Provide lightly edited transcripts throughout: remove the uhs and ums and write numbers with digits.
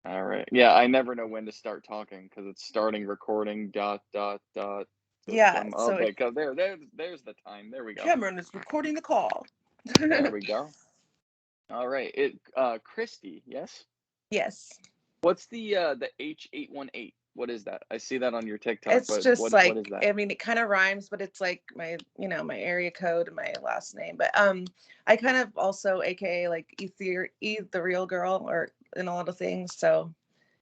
All right. Yeah, I never know when to start talking because it's starting recording dot dot dot Yeah, system. so Okay, because there's the time. There we go. Cameron is recording the call. There we go. All right. Christy, yes. Yes. What's the H818? What is that? I see that on your TikTok, It's but just what is like, that? I mean, it kind of rhymes, but it's like my, my area code and my last name. But I kind of also, aka like the real girl, or in a lot of things. So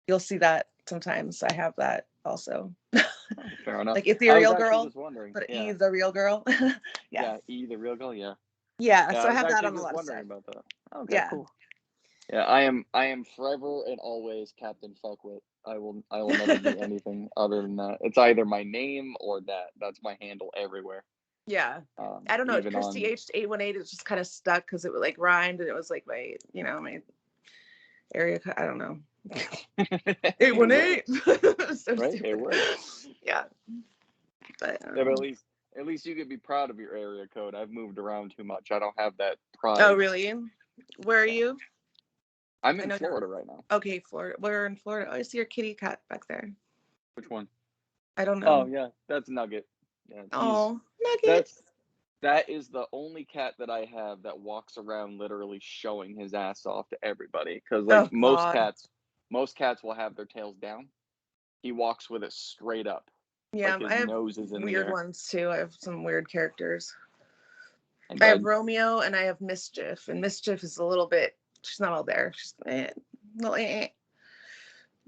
you'll see that sometimes. I have that also, Oh, fair enough. like I was ethereal actually girl, just wondering. but Yeah. the real girl. Yeah, Yeah, E the real girl, yeah. yeah. Yeah, So I I was have that actually on a just lot of wondering stuff. about that. Okay, Yeah. cool. Yeah, I am forever and always Captain Fuckwit. I will never be anything other than that. It's either my name or that. That's my handle everywhere. Yeah. I don't know. Even on KristyH818 is just kind of stuck because it was like rhymed and it was like my, my area code. I don't know. it 818. works, So right? It stupid. works. Yeah. But Yeah, but at least you could be proud of your area code. I've moved around too much. I don't have that pride. oh really? Where are Yeah. you? I'm I in know you're Florida right now. okay, Florida. We're in Florida. Oh, I see your kitty cat back there. Which one? I don't Oh, know. yeah, that's Nugget. Yeah, Oh, Nugget. that's that is the only cat that I have that walks around literally showing his ass off to everybody. Because like Oh God. most cats will have their tails down. He walks with it straight up, Yeah, like his I have nose is in the weird air. ones too. I have some weird characters. And I have Romeo and I have Mischief, and Mischief is a little bit. She's not all there. She's little, you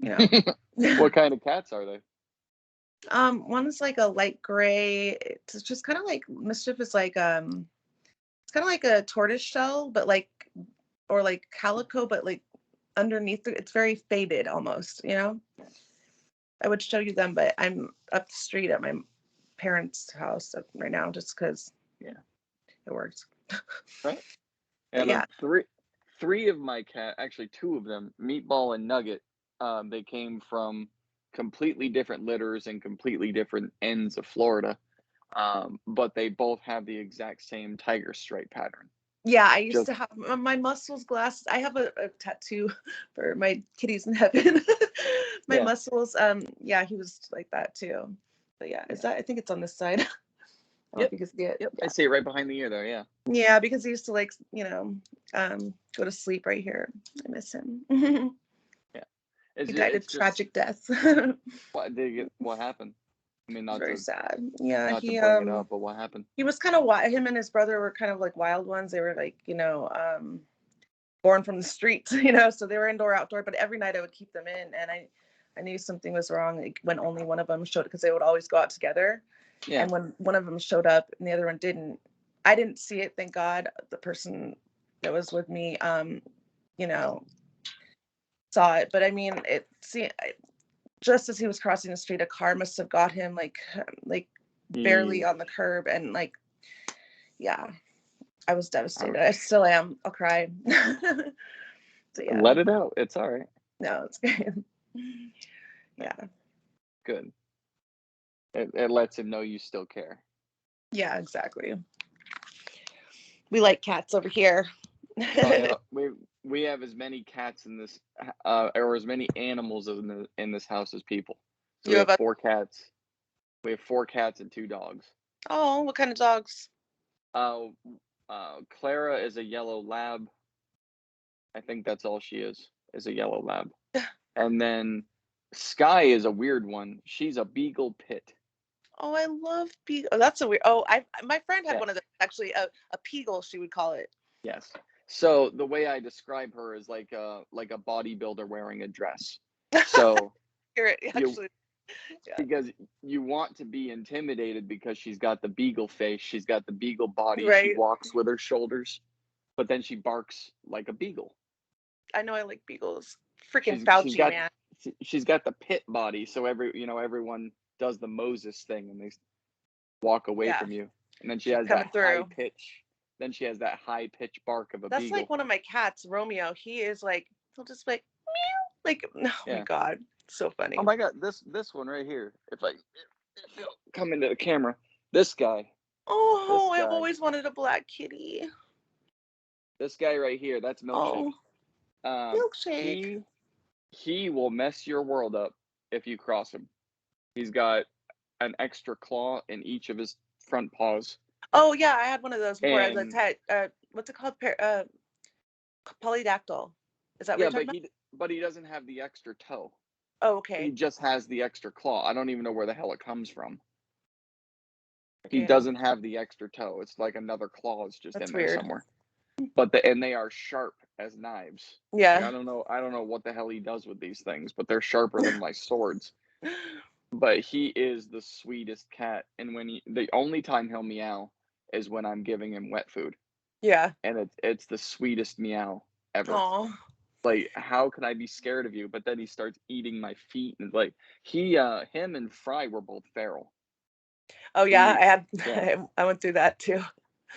know. what kind of cats are they? One is like a light gray. It's just kind of like Mischief is like it's kind of like a tortoise shell, but like or like calico, but like underneath it's very faded almost. I would show you them, but I'm up the street at my parents' house right now just because Yeah, it works. right. But And yeah, three of my cat, actually two of them, Meatball and Nugget, they came from completely different litters and completely different ends of Florida. But they both have the exact same tiger stripe pattern. yeah, I used Just to have my muscles glasses. I have a tattoo for my kitties in heaven. My yeah, muscles. Yeah, he was like that too. But yeah, is yeah, that? I think it's on this side. I don't know if yep, you can see it. yep. I Yeah, see it right behind the ear there. Yeah, yeah, because he used to like go to sleep right here. I miss him. He yeah. died a It's just tragic death. It what happened. I mean, was not very to sad. Yeah, not to bring it up, but what happened? he was kind of wild. Him and his brother were kind of like wild ones. They were like born from the streets, so they were indoor outdoor, but every night I would keep them in, and I knew something was wrong, like, when only one of them showed, because they would always go out together, Yeah, and when one of them showed up and the other one didn't, I didn't see it, thank God. The person that was with me you know saw it, but I mean, just as he was crossing the street, a car must have got him like barely Jeez. on the curb, and like, yeah, I was All devastated. right. I still am. I'll cry. So yeah, Let it out. It's all right. no, it's good. Yeah, Yeah. good. It lets him know you still care. Yeah, exactly. We like cats over here. Oh yeah, we have as many cats in this, or as many animals in this house as people. So You have a four cats. We have four cats and two dogs. oh, what kind of dogs? Uh, Clara is a yellow lab. I think that's all she is a yellow lab. And then Sky is a weird one. She's a beagle pit. Oh, I love beagle. Oh, that's a weird. Oh, I my friend had Yeah. one of those, actually, a peagle, she would call it. Yes. So the way I describe her is like a bodybuilder wearing a dress. So Hear it you actually. Yeah. because you want to be intimidated because she's got the beagle face, she's got the beagle body, she Right. walks with her shoulders, but then she barks like a beagle. I know I like beagles. Freaking She's Fauci, got man. she's got the pit body, so everyone does the Moses thing and they walk away Yeah. from you. And then she She's has that coming high through. pitch. Then she has that high pitch bark of a That's like beagle. one of my cats, Romeo. He is like, he'll just like meow. Like, oh my Yeah. God. So Oh funny. my god, this one right here. If it'll come into the camera, this guy, this Oh, I've guy, always wanted a black kitty. this guy right here. That's Milkshake. Oh, Um, milkshake. he He will mess your world up if you cross him. He's got an extra claw in each of his front paws. Oh yeah, I had one of those before. I And had what's it called? Polydactyl. Is that what yeah, you're talking about? but he doesn't have the extra toe. Oh, He okay. just has the extra claw. I don't even know where the hell it comes from. He Okay. doesn't have the extra toe. It's like another claw is just in That's there weird. somewhere. But they are sharp as knives. Like Yeah. I don't know what the hell he does with these things, but they're sharper than my swords. But he is the sweetest cat, and the only time he'll meow is when I'm giving him wet food, Yeah. and it's the sweetest meow ever. Oh. Like, how can I be scared of you? But then he starts eating my feet, and like him and Fry were both feral. Oh yeah, We I had yeah I went through that too.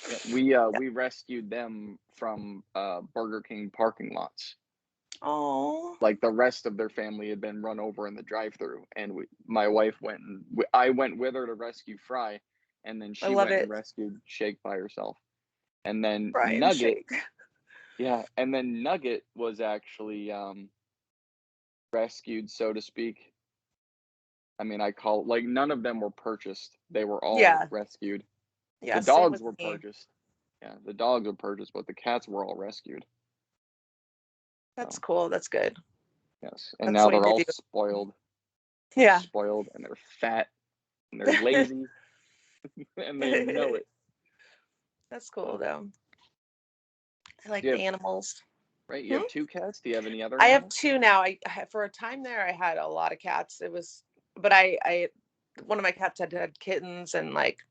yeah Yeah. we rescued them from Burger King parking lots. Oh, Like the rest of their family had been run over in the drive-through, and my wife went and I went with her to rescue Fry, and then I she love went and it. rescued Shake by herself, and then Brian Nugget, Shake. yeah, and then Nugget was actually rescued, so to speak. I mean, I call like none of them were purchased; they were all Yeah. rescued. Yeah. The Same dogs with were me. purchased, yeah, the dogs were purchased, but the cats were all rescued. That's So cool. That's good. yes, and That's now the way they're to all do. spoiled. They're Yeah. spoiled, and they're fat, and they're lazy, and they know it. That's cool So, though. I like do you the have animals. right? You Hmm? have two cats. Do you have any other I have animals? two now. For a time there, I had a lot of cats. It was, but one of my cats had kittens and like,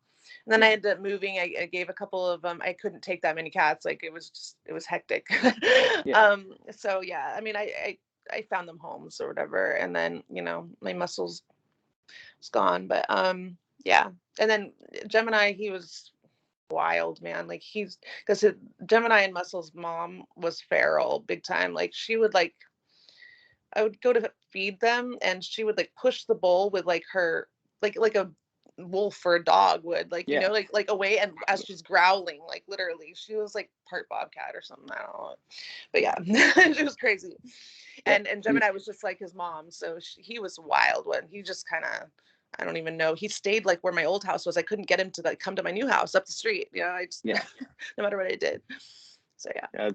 and then I Yeah, ended up moving. I gave a couple of them. I couldn't take that many cats. Like it was hectic. yeah, So yeah, I mean, I found them homes or whatever, and then my muscles was gone. But yeah, and then Gemini, he was wild, man. Like he's because Gemini and Muscle's mom was feral big time. Like she would like I would go to feed them and she would like push the bowl with like her like a wolf or a dog would like yeah. like away, and as she's growling, like literally she was like part bobcat or something, I don't know, but yeah. She was crazy. Yeah, And he Gemini was just like his mom, so he was wild when he just kind of, I don't even know, he stayed like where my old house was. I couldn't get him to like come to my new house up the street, I just yeah. no matter what I did. So yeah. Yeah,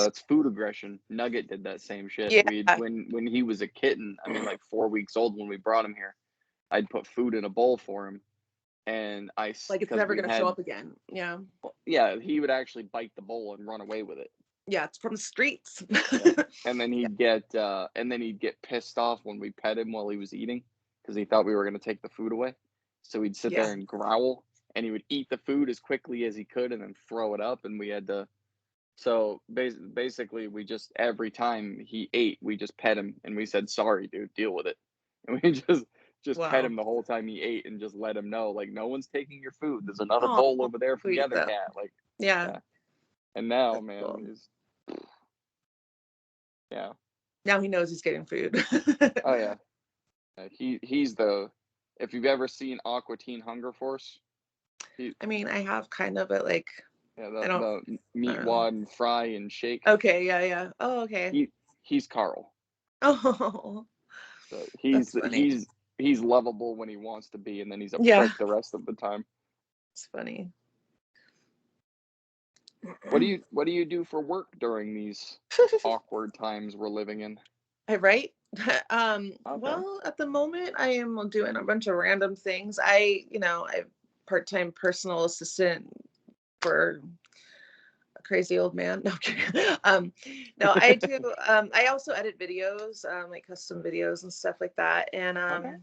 it's food aggression. Nugget did that same shit. We Yeah, when he was a kitten, I mean like 4 weeks old when we brought him here, I'd put food in a bowl for him, and like it's because never we gonna show had up again. Yeah. yeah, he would actually bite the bowl and run away with it. Yeah, it's from the streets. Yeah. And Yeah. then he'd get pissed off when we pet him while he was eating because he thought we were gonna take the food away. So he'd sit Yeah. there and growl, and he would eat the food as quickly as he could and then throw it up, and we had to. So basically, we just every time he ate, we just pet him and we said, "Sorry, dude, deal with it." And we just pet Wow. him the whole time he ate and just let him know, like, no one's taking your food. There's another Oh, bowl over there for the sweet other though. cat. Like, Yeah, yeah. And now, that's man, cool. is yeah. Now he knows he's getting food. Oh yeah. He's the if you've ever seen Aqua Teen Hunger Force, he I mean, I have kind of, but like, yeah I the meat don't know. wad and fry and shake. Okay, yeah, yeah. Oh, okay. He he's Carl. Oh, So that's funny. he's lovable when he wants to be, and then he's a Yeah, prick the rest of the time. it's funny. What do you do for work during these awkward times we're living in? I write. Okay. Well, at the moment, I am doing a bunch of random things. I'm part-time personal assistant for a crazy old man. No, I'm kidding. No, I do. I also edit videos, like custom videos and stuff like that. And Okay.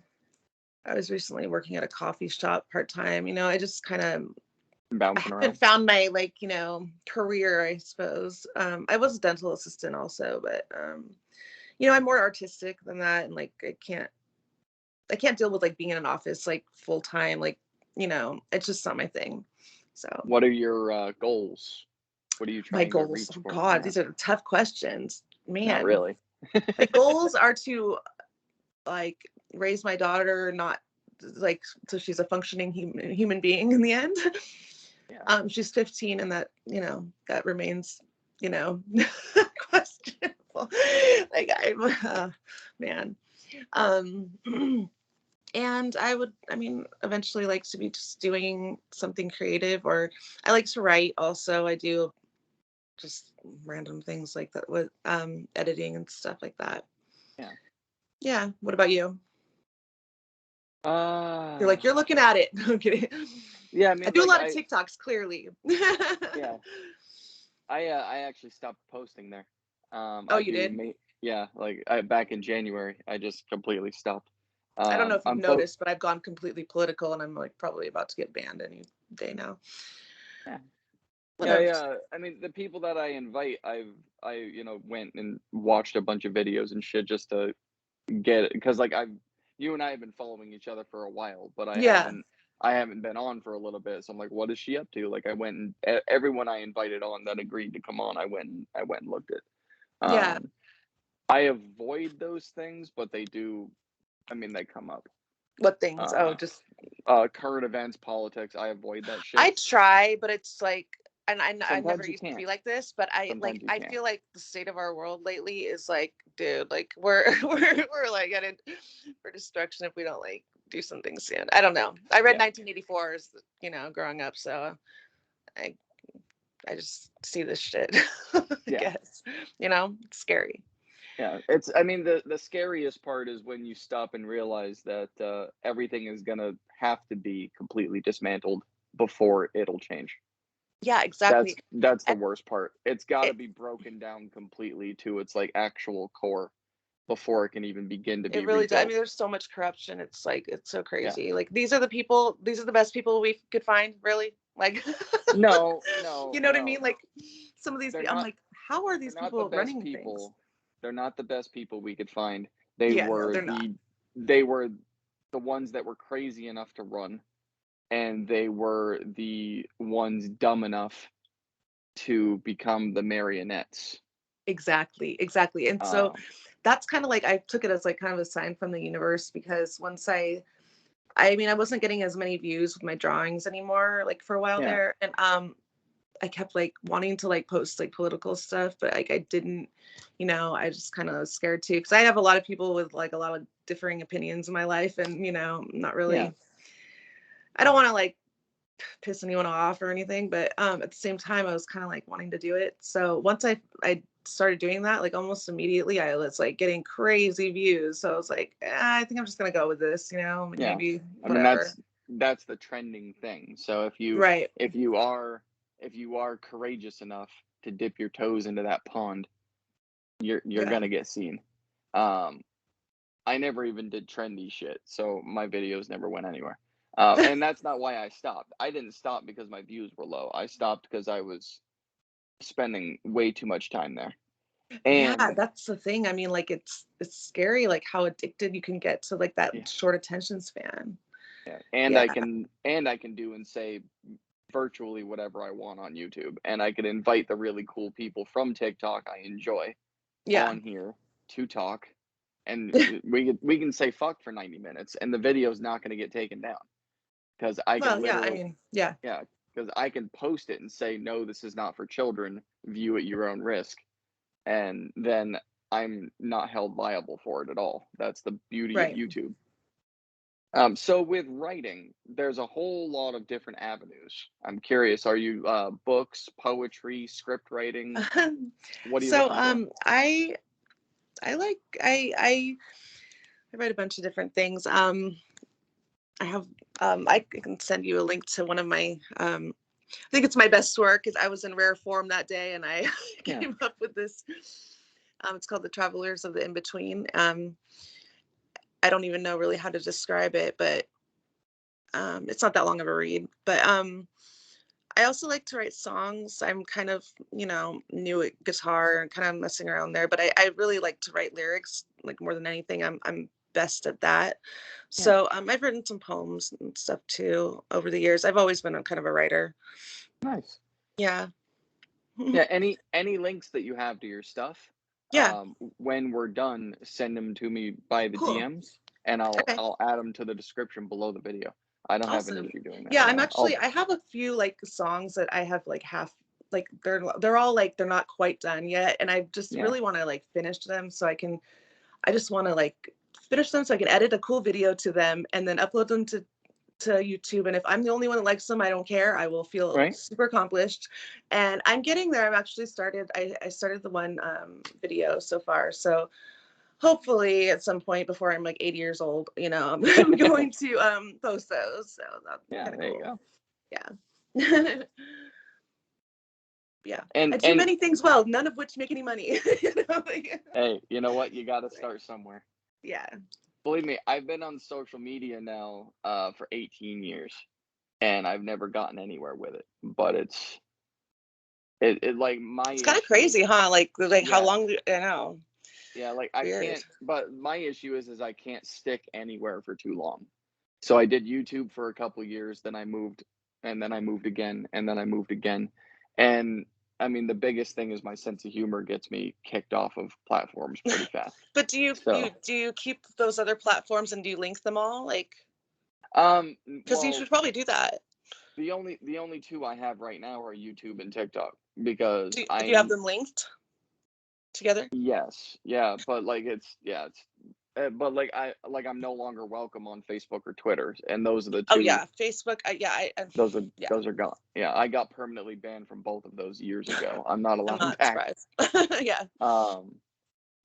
I was recently working at a coffee shop part time. I just kind of, I Bouncing haven't around. found my like career, I suppose. I was a dental assistant also, but I'm more artistic than that, and like I can't deal with like being in an office like full time. Like it's just not my thing. So What are your goals? What are you my trying to goals, reach oh for? God, Yeah. these are tough questions, Not man. really. My goals are to like raise my daughter, not like so she's a functioning human being in the end. Yeah. She's 15, and that remains you know questionable. people. Like man. Um, and I mean, eventually like to be just doing something creative, or I like to write also. I do just random things like that with editing and stuff like that. Yeah. Yeah. What about you? You're Uh, like, you're looking at it. I'm kidding. yeah, I I mean, do a like, lot of TikToks, clearly. yeah, I actually stopped posting there. Oh, I you do, did? yeah, like, back in January, I just completely stopped. I don't know if you've I'm po noticed, but I've gone completely political, and I'm like probably about to get banned any day now. Yeah. Yeah, Whatever. yeah. I mean, the people that I invite, went and watched a bunch of videos and shit just to get it, because like you and I have been following each other for a while, but Yeah. I haven't been on for a little bit. So I'm like, what is she up to? Like, I went and everyone I invited on that agreed to come on, I went and looked at. Yeah. I avoid those things, but they do. I mean, they come up. What things? Oh, Uh, just Current events, politics. I avoid that shit. I try, but it's like, and I never Sometimes you used to can't. be like this, but Sometimes you I can't. feel like the state of our world lately is like, dude, like we're like headed for destruction if we don't like do something soon. I don't know. I read Yeah. 1984 as growing up, so I I just see this shit. I Yeah. guess it's scary. Yeah, it's I mean, the scariest part is when you stop and realize that, everything is gonna have to be completely dismantled before it'll change. Yeah, exactly. That's the And worst part. It's gotta it be broken down completely to its, like, actual core before it can even begin to it be really does. I rebuilt. mean, there's so much corruption. It's like it's so Yeah. crazy. Like these are the people. These are the best people we could find. Really, like, No, no, you know what I no. mean? Like some of these. They're I'm not like, how are they're these not the people best running things? people. They're not the best people we could find. They Yeah, no, were they're not. they were the ones that were crazy enough to run, and they were the ones dumb enough to become the marionettes. Exactly, exactly. And so Um, that's kind of like I took it as like kind of a sign from the universe because once I mean, I wasn't getting as many views with my drawings anymore, like for a while yeah, there. And I kept like wanting to like post like political stuff, but like I didn't, I just kind of was scared too. Cause I have a lot of people with like a lot of differing opinions in my life and, not yeah, really, I don't want to like piss anyone off or anything, but at the same time, I was kind of like wanting to do it. So once I started doing that, like almost immediately, I was like getting crazy views. So I was like, I think I'm just gonna go with this, yeah. maybe I mean, whatever. that's the trending thing. So Right. if you are if you are courageous enough to dip your toes into that pond, you're Yeah. gonna get seen. Um, I never even did trendy shit, so my videos never went anywhere. And that's not why I stopped. I didn't stop because my views were low. I stopped because I was spending way too much time there. Yeah, And that's the thing. I mean, like it's scary like how addicted you can get to like that yeah, short attention span. yeah. Yeah. And I can do and say virtually whatever I want on YouTube. And I can invite the really cool people from TikTok I enjoy Yeah. on here to talk. And we can say fuck for 90 minutes and the video's not gonna get taken down. Because I can Well, yeah, I literally mean, yeah. yeah, because I can post it and say, "No, this is not for children. View at your own risk," and then I'm not held liable for it at all. That's the beauty of Right. YouTube. So with writing, there's a whole lot of different avenues. I'm curious, are you books, poetry, script writing? What are you So looking for? I like I write a bunch of different things. I have I can send you a link to one of my I think it's my best work because I was in rare form that day and I Yeah, came up with this. It's called The Travelers of the In-Between. I don't even know really how to describe it, but it's not that long of a read. But I also like to write songs. I'm kind of, new at guitar and kind of messing around there, but I really like to write lyrics like more than anything. I'm best at that. yeah, So I've written some poems and stuff too over the years. I've always been a kind of a writer. nice. Yeah. Yeah, any links that you have to your stuff, Yeah. when we're done, send them to me by the Cool. DMs, and Okay. I'll add them to the description below the video. I don't have an Awesome. issue doing that. Yeah, Yeah, I have a few like songs that I have like half like they're all like they're not quite done yet, and I just Yeah. really want to like finish them so I just want to like finish them so I can edit a cool video to them and then upload them to YouTube. And if I'm the only one that likes them, I don't care. I will feel Right. super accomplished. And I'm getting there. I've actually started. I started the one video so far. So hopefully at some point before I'm like 80 years old, you know, I'm going to post those. So that's Yeah. kind of There you cool. go. Yeah. Yeah. And I do many things well, none of which make any money. You know? hey, you know what? You got to start somewhere. Yeah. Believe me, I've been on social media now for 18 years, and I've never gotten anywhere with it. But it like my It's kind of issue. crazy, huh? Like how Yeah, long I know. yeah. Like I Weird. can't. But my issue is I can't stick anywhere for too long. So I did YouTube for a couple years, then I moved, and then I moved again, and then I moved again. And I mean, the biggest thing is my sense of humor gets me kicked off of platforms pretty fast. But So, do you keep those other platforms and do you link them all? Like, because you well, should probably do that. the only two I have right now are YouTube and TikTok because Do you have I them linked together? yes, yeah, but like it's but I'm no longer welcome on Facebook or Twitter, and those are the Oh two. yeah, Facebook. Those are Yeah, those are gone. Yeah, I got permanently banned from both of those years ago. I'm not I'm allowed not back. surprised. Yeah. Um,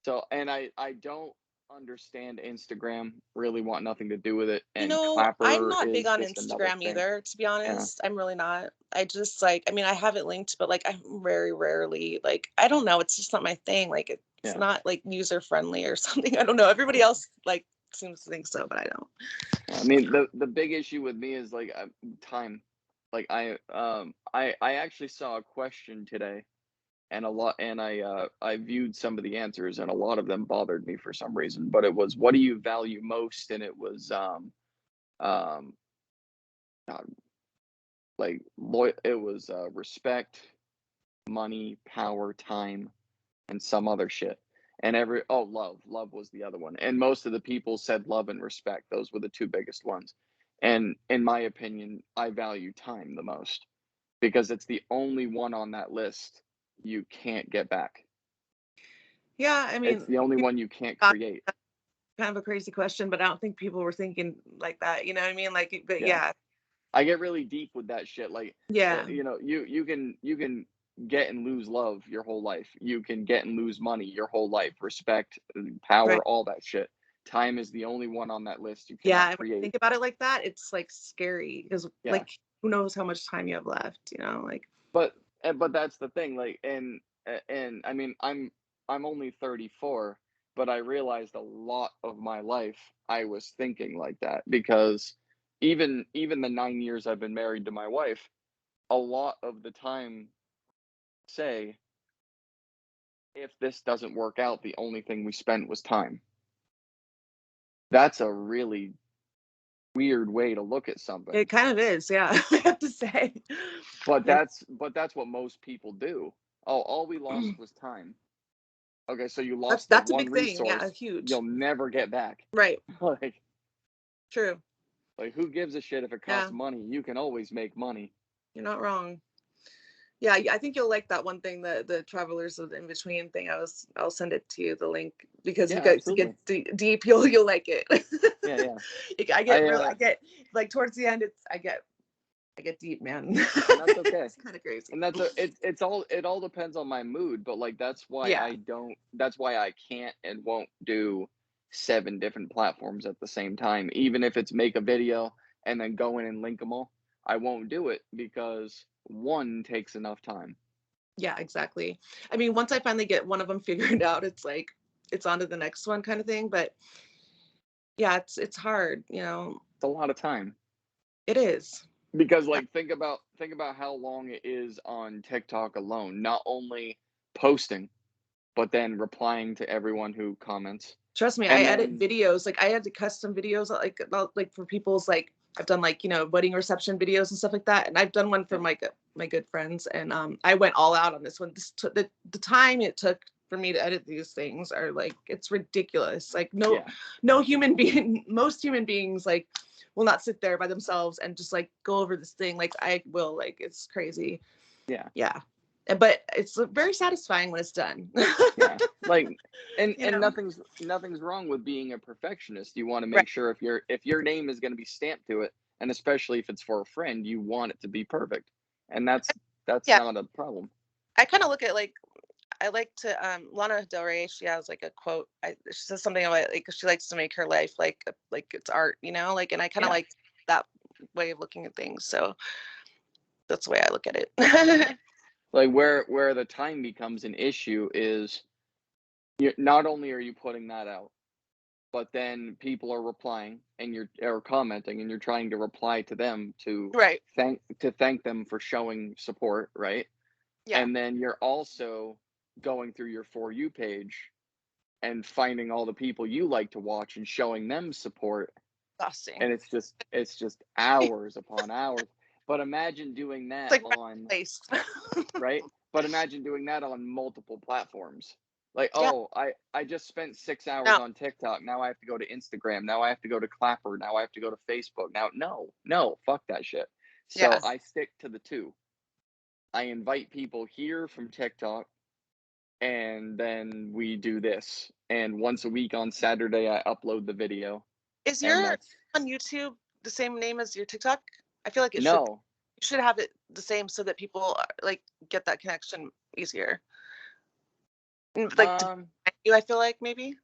so and I don't understand Instagram. Really want nothing to do with it. You And know, I'm Clapper not big is on just another Instagram thing. either, to be Yeah, honest. I'm really not. I just like, I mean, I have it linked, but like, I'm very rarely, like, I don't know. It's just not my thing. Like, it's yeah. not like user friendly or something. I don't know. Everybody else like seems to think so, but I don't. I mean, the big issue with me is like time. Like I actually saw a question today, and a lot, and I viewed some of the answers, and a lot of them bothered me for some reason. But it was, what do you value most? And it was um uh, it was respect, money, power, time, and some other shit. And love was the other one. And most of the people said love and respect. Those were the two biggest ones. And in my opinion, I value time the most because it's the only one on that list you can't get back. Yeah, I It's mean, the only one you can't uh, create. kind of a crazy question, but I don't think people were thinking like that. You know what I mean? Like, but Yeah. yeah, I get really deep with that shit. Like, yeah, you can get and lose love your whole life. You can get and lose money your whole life. Respect, right. power, all that shit. Time is the only one on that list you Yeah, cannot and when you create. think about it like that, it's like scary because Yeah, like who knows how much time you have left, you know? Like, but but that's the thing. Like, and I mean, I'm only 34, but I realized a lot of my life I was thinking like that because even the 9 years I've been married to my wife, a lot of the time say, if this doesn't work out, the only thing we spent was time. That's a really weird way to look at it something. kind of is, yeah, I have to say. But You that's what most people do. Oh, all we know, lost was time. Okay, so you lost the that's a one big thing, yeah, resource huge. you'll never get back. Right, like true. like who gives a shit if it costs Yeah, money? You can always make money. you're not wrong. Yeah, I think you'll like that one thing, the Travelers of the In Between thing. I'll send it to you, the link, because you Yeah, get to get absolutely. deep. You'll like it. Yeah, yeah. I get like towards the end. I get deep, man. And that's okay. It's kind of crazy. And it all depends on my mood, but like Yeah, that's why I can't and won't do 7 different platforms at the same time. Even if it's make a video and then go in and link them all, I won't do it because one takes enough time. yeah, exactly. I mean, once I finally get one of them figured out, it's like it's on to the next one kind of thing. But yeah, it's hard, you know. It's a lot of time. It is. Because Yeah. like think about how long it is on TikTok alone, not only posting, but then replying to everyone who comments. Trust me, I And edit then videos. Like I had to custom videos like for people's like I've done like, you know, wedding reception videos and stuff like that. And I've done one for yeah, my good friends. And I went all out on this one. The time it took for me to edit these things are like it's ridiculous. Like yeah, no human being, most human beings like will not sit there by themselves and just like go over this thing like I will. Like it's crazy. yeah. Yeah. but it's very satisfying when it's done. Yeah, like, and You know? nothing's wrong with being a perfectionist. You want to Right. make sure if your name is going to be stamped to it, and especially if it's for a friend, you want it to be perfect, and that's Yeah. not a problem. I kind of look at like, I like to Lana Del Rey, she has like a quote. She says something about like she likes to make her life like it's art, you know, like, and I kind of Yeah, like that way of looking at things. So that's the way I look at it. like where the time becomes an issue is not only are you putting that out, but then people are replying and you're commenting and you're trying to reply to them Right. to thank them for showing support, right? Yeah. And then you're also going through your For You page and finding all the people you like to watch and showing them support, Exhausting. and it's just hours upon hours. But imagine doing It's that like right on place. right? But imagine doing that on multiple platforms. Like, Yeah. oh, I just spent 6 hours No. on TikTok. Now I have to go to Instagram. Now I have to go to Clapper. Now I have to go to Facebook. Now, no, fuck that shit. So Yeah. I stick to the two. I invite people here from TikTok, and then we do this. And once a week on Saturday, I upload the video, Is and your that's on YouTube the same name as your TikTok? I feel like it should be. no. You should have it the same so that people like get that connection easier. Like to Um, find you, I feel like maybe,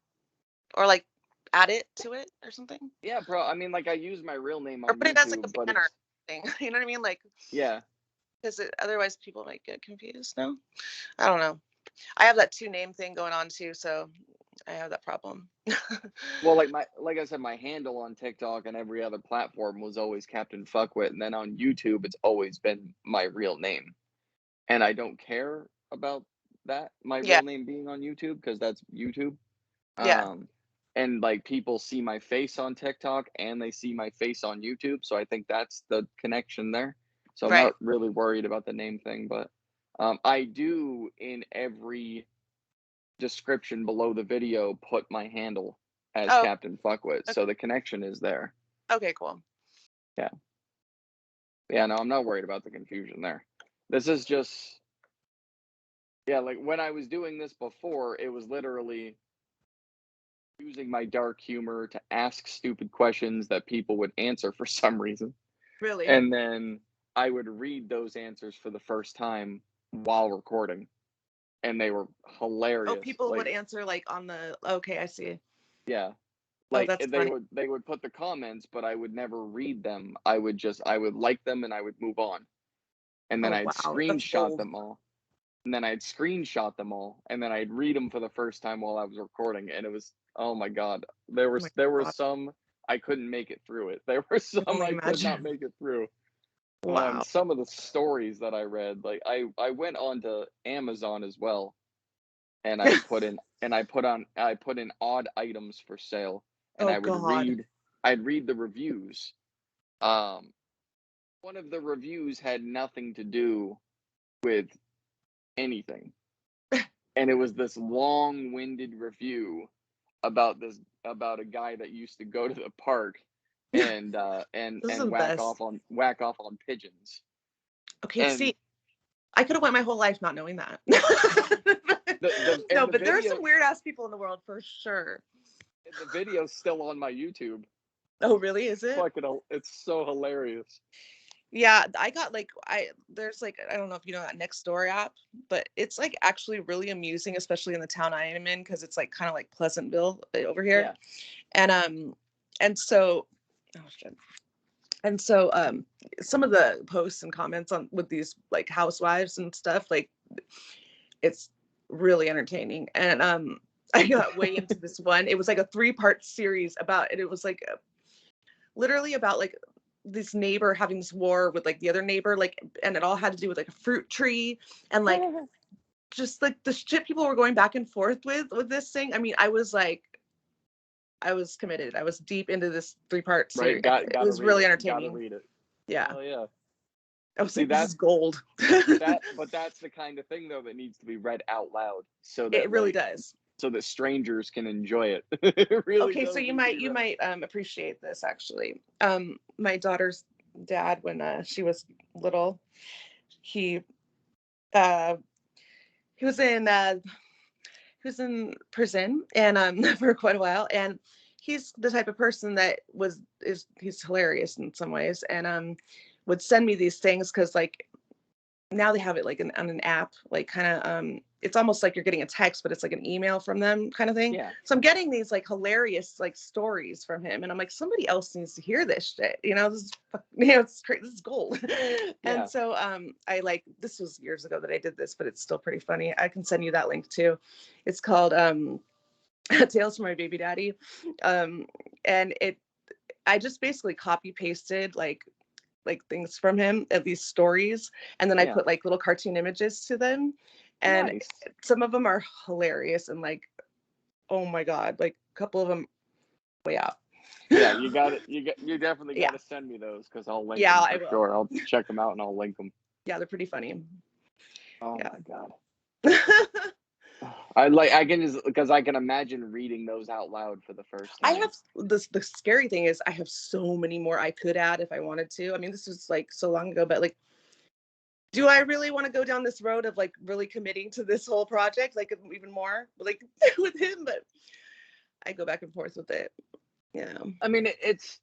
or like add it to it or something, yeah, bro. I mean, like I use my real name or on put it as like YouTube, a but banner it's thing. You know what I mean? Like, yeah. because otherwise people might get confused. No, I don't know. I have that two name thing going on too, so I have that problem. Well, like I said, my handle on TikTok and every other platform was always Captain Fuckwit, and then on YouTube, it's always been my real name, and I don't care about that my Yeah. real name being on YouTube because that's YouTube. Yeah. Um, and like people see my face on TikTok and they see my face on YouTube, so I think that's the connection there. So I'm Right. not really worried about the name thing, but I do in every description below the video put my handle as Oh. Captain Fuckwit, Okay. so the connection is there. Okay. Cool. Yeah, yeah. No, I'm not worried about the confusion there. This is just yeah. Like when I was doing this before, it was literally using my dark humor to ask stupid questions that people would answer for some reason, Really. and then I would read those answers for the first time while recording, and they were Oh, hilarious. people would Like answer like on the. Okay, I see. yeah, Oh, like that's they funny. would put the comments, but I would never read them. I would like them and I would move on, and then Oh, I'd wow, that's screenshot bold. them all, and then I'd screenshot them all, and then I'd read them for the first time while I was recording, and it was oh my god, Oh my there were God, some I couldn't make it through it. There were I can some only I could not imagine. make it through. And Wow. some of the stories that I read, like I went on to Amazon as well, and I put in odd items for sale, and Oh God. I'd read the reviews. Um, one of the reviews had nothing to do with anything, and it was this long-winded review about a guy that used to go to the park This is and the best. whack off on pigeons. Okay, And see, I could have went my whole life not knowing that. No, the but there are some weird ass people in the world for sure. video's still on my YouTube. Oh, really? Is it? It's so hilarious. Yeah, I got like there's like I don't know if you know that next door app, but it's like actually really amusing, especially in the town I am in, because it's like kind of like Pleasantville over here. Yeah. And and so oh shit. And so some of the posts and comments on with these like housewives and stuff, like it's really entertaining. And I got way into this one. It was like a 3-part series about it. It was like literally about like this neighbor having this war with like the other neighbor, like, and it all had to do with like a fruit tree and like just like the shit people were going back and forth with this thing. I mean, I was committed. I was deep into this 3-part Right. series. It Gotta was read really it. Gotta entertaining. read it. Yeah. Oh yeah. I was See like, this is gold. but that's the kind of thing though that needs to be read out loud It really does. so that strangers can enjoy it. It really Okay, so does need to be you read. might appreciate this actually. My daughter's dad, when she was little, he he was in prison and for quite a while, and he's the type of person that he's hilarious in some ways, and would send me these things because like now they have it like on an app, like kind of it's almost like you're getting a text, but it's like an email from them kind of thing. Yeah. So I'm getting these like hilarious like stories from him, and I'm like, somebody else needs to hear this shit. This is it's crazy. This is gold. Yeah. And so I like, this was years ago that I did this, but it's still pretty funny. I can send you that link too. It's called Tales from My Baby Daddy, and I just basically copy pasted like things from him, at these stories, and then I put like little cartoon images to them, and Nice. some of them are hilarious and like, oh my god, like a couple of them way out. Yeah, you got it. You definitely got to send me those because I'll link them for I will. sure. I'll check them out and I'll link them. Yeah, they're pretty funny. Oh my god. I can just, because I can imagine reading those out loud for the first time. I have the scary thing is I have so many more I could add if I wanted to. I mean, this was like so long ago, but like, do I really want to go down this road of like really committing to this whole project, like even more like with him? But I go back and forth with it. I mean, it's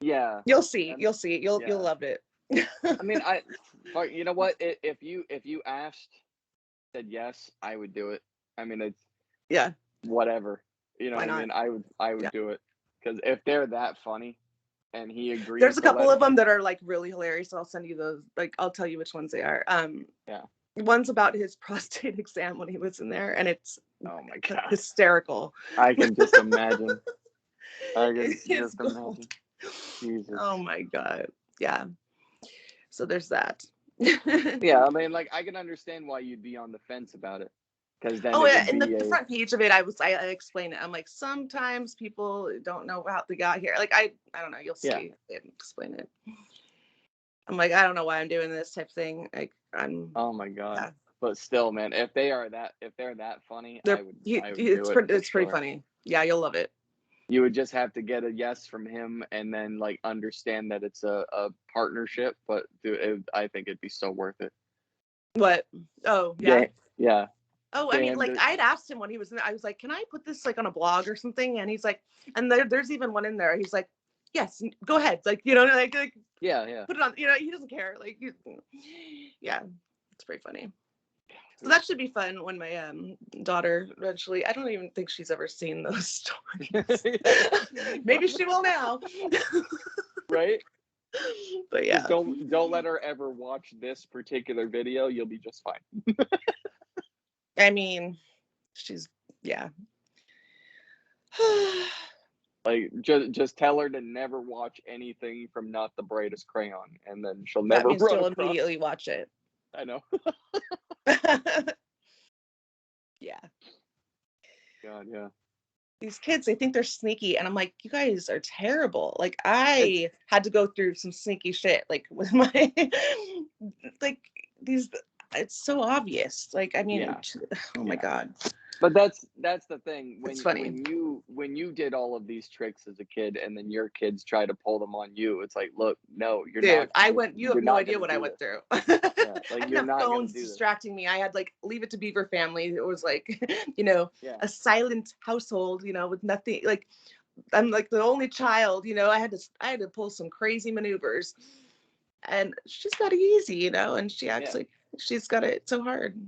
You'll see. You'll love it. I mean, but you know what? If you said yes, I would do it. I mean, it's whatever. You know Why what I mean? I would do it because if they're that funny, and he agrees. There's a couple of them that are like really hilarious. So I'll send you those. Like, I'll tell you which ones they are. One's about his prostate exam when he was in there, and it's oh my god, hysterical. I can just imagine. I can just imagine. Jesus. Oh my god. Yeah. So there's that. Yeah, I mean, like, I can understand why you'd be on the fence about it, because then in the front page of it, I explain it. I'm like, sometimes people don't know how they got here. Like, I don't know. You'll see. I explain it. I'm like, I don't know why I'm doing this type thing. Like, oh my god. Yeah. But still, man, if they're that funny, I would it's pretty funny. Yeah, you'll love it. You would just have to get a yes from him and then like understand that it's a partnership, but I think it'd be so worth it. What? Oh, yeah. Yeah. Oh, I mean, like, I'd asked him when he was in there, I was like, can I put this like on a blog or something? And he's like, and there's even one in there. He's like, yes, go ahead. Like, like yeah. Put it on, he doesn't care. Like, yeah, it's pretty funny. So that should be fun when my daughter eventually, I don't even think she's ever seen those stories. Maybe she will now. Right? But yeah. Just don't let her ever watch this particular video. You'll be just fine. I mean, she's like just tell her to never watch anything from Not the Brightest Crayon, and then she'll never. That means she'll immediately watch it. I know. Yeah. God, yeah. These kids, they think they're sneaky, and I'm like, you guys are terrible. Like, I had to go through some sneaky shit, like with my, like these. It's so obvious. Like, I mean, oh my god. But that's the thing. It's funny. When you did all of these tricks as a kid, and then your kids try to pull them on you, it's like, look, no, you're not. You have no idea what I went through. Like, I didn't have phones distracting me. I had like Leave It to Beaver family. It was like, a silent household, with nothing. Like, I'm like the only child. I had to pull some crazy maneuvers, and she's got it easy, and she acts like she's got it so hard.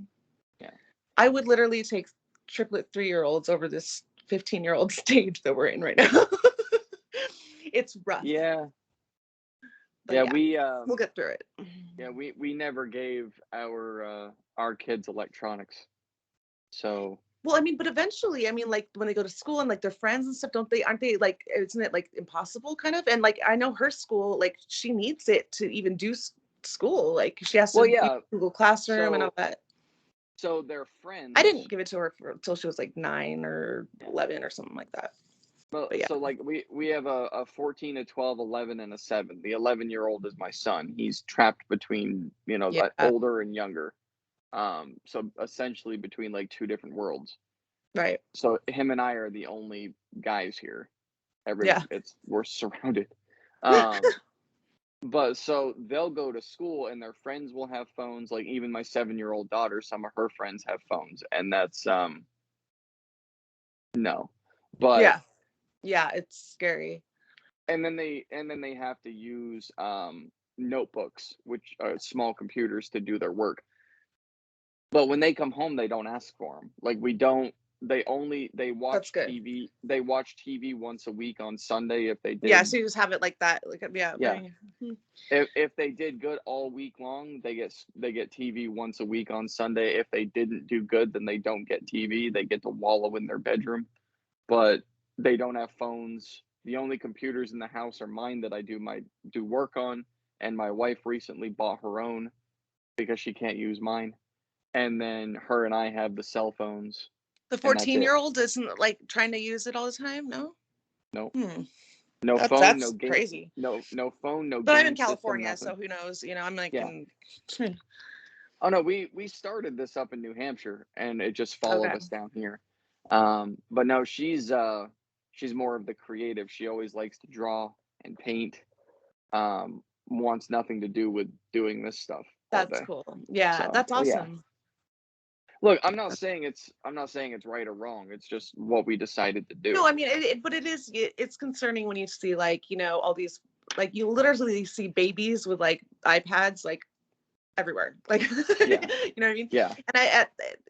Yeah, I would literally take triplet 3-year-olds over this 15-year-old stage that we're in right now. It's rough. Yeah. But we'll get through it. Yeah, we never gave our kids electronics. So well, I mean, but eventually, I mean, like when they go to school and like their friends and stuff, aren't they like, isn't it like impossible kind of? And like I know her school, like she needs it to even do school. Like she has to use Google Classroom and all that. So their friends. I didn't give it to her until she was like 9 or 11 or something like that. Well, so like we have a 14, a 12, 11, and a 7. The 11-year-old is my son. He's trapped between older and younger. So essentially between like two different worlds. Right. So him and I are the only guys here. We're surrounded. but so they'll go to school and their friends will have phones. Like even my 7-year-old daughter, some of her friends have phones, and that's no. But Yeah. Yeah, it's scary. and then they have to use notebooks, which are small computers, to do their work. But when they come home, they don't ask for them. Like we don't. They That's watch good. TV. They watch TV once a week on Sunday if they Yeah, did. so you just have it like that. Like, yeah, Yeah, mhm. if they did good all week long, they get TV once a week on Sunday. If they didn't do good, then they don't get TV. They get to wallow in their bedroom, but they don't have phones. The only computers in the house are mine that I do work on, and my wife recently bought her own because she can't use mine. And then her and I have the cell phones, The and that's it. 14-year-old isn't like trying to use it all the time, no? No, Hmm. no phone, no That's game, crazy. no phone, no But I'm in game system, California, nothing. so who knows? You know, I'm like Yeah. in Oh no, we started this up in New Hampshire, and it just followed okay. us down here. But no, she's more of the creative. She always likes to draw and paint. Wants nothing to do with doing this stuff all That's day. cool. Yeah, So, that's but yeah. awesome. Look, I'm not saying it's right or wrong. It's just what we decided to do. No, I mean, but it's concerning when you see like, you know, all these, like you literally see babies with like iPads like everywhere. Like, you Yeah. know what I mean? Yeah. And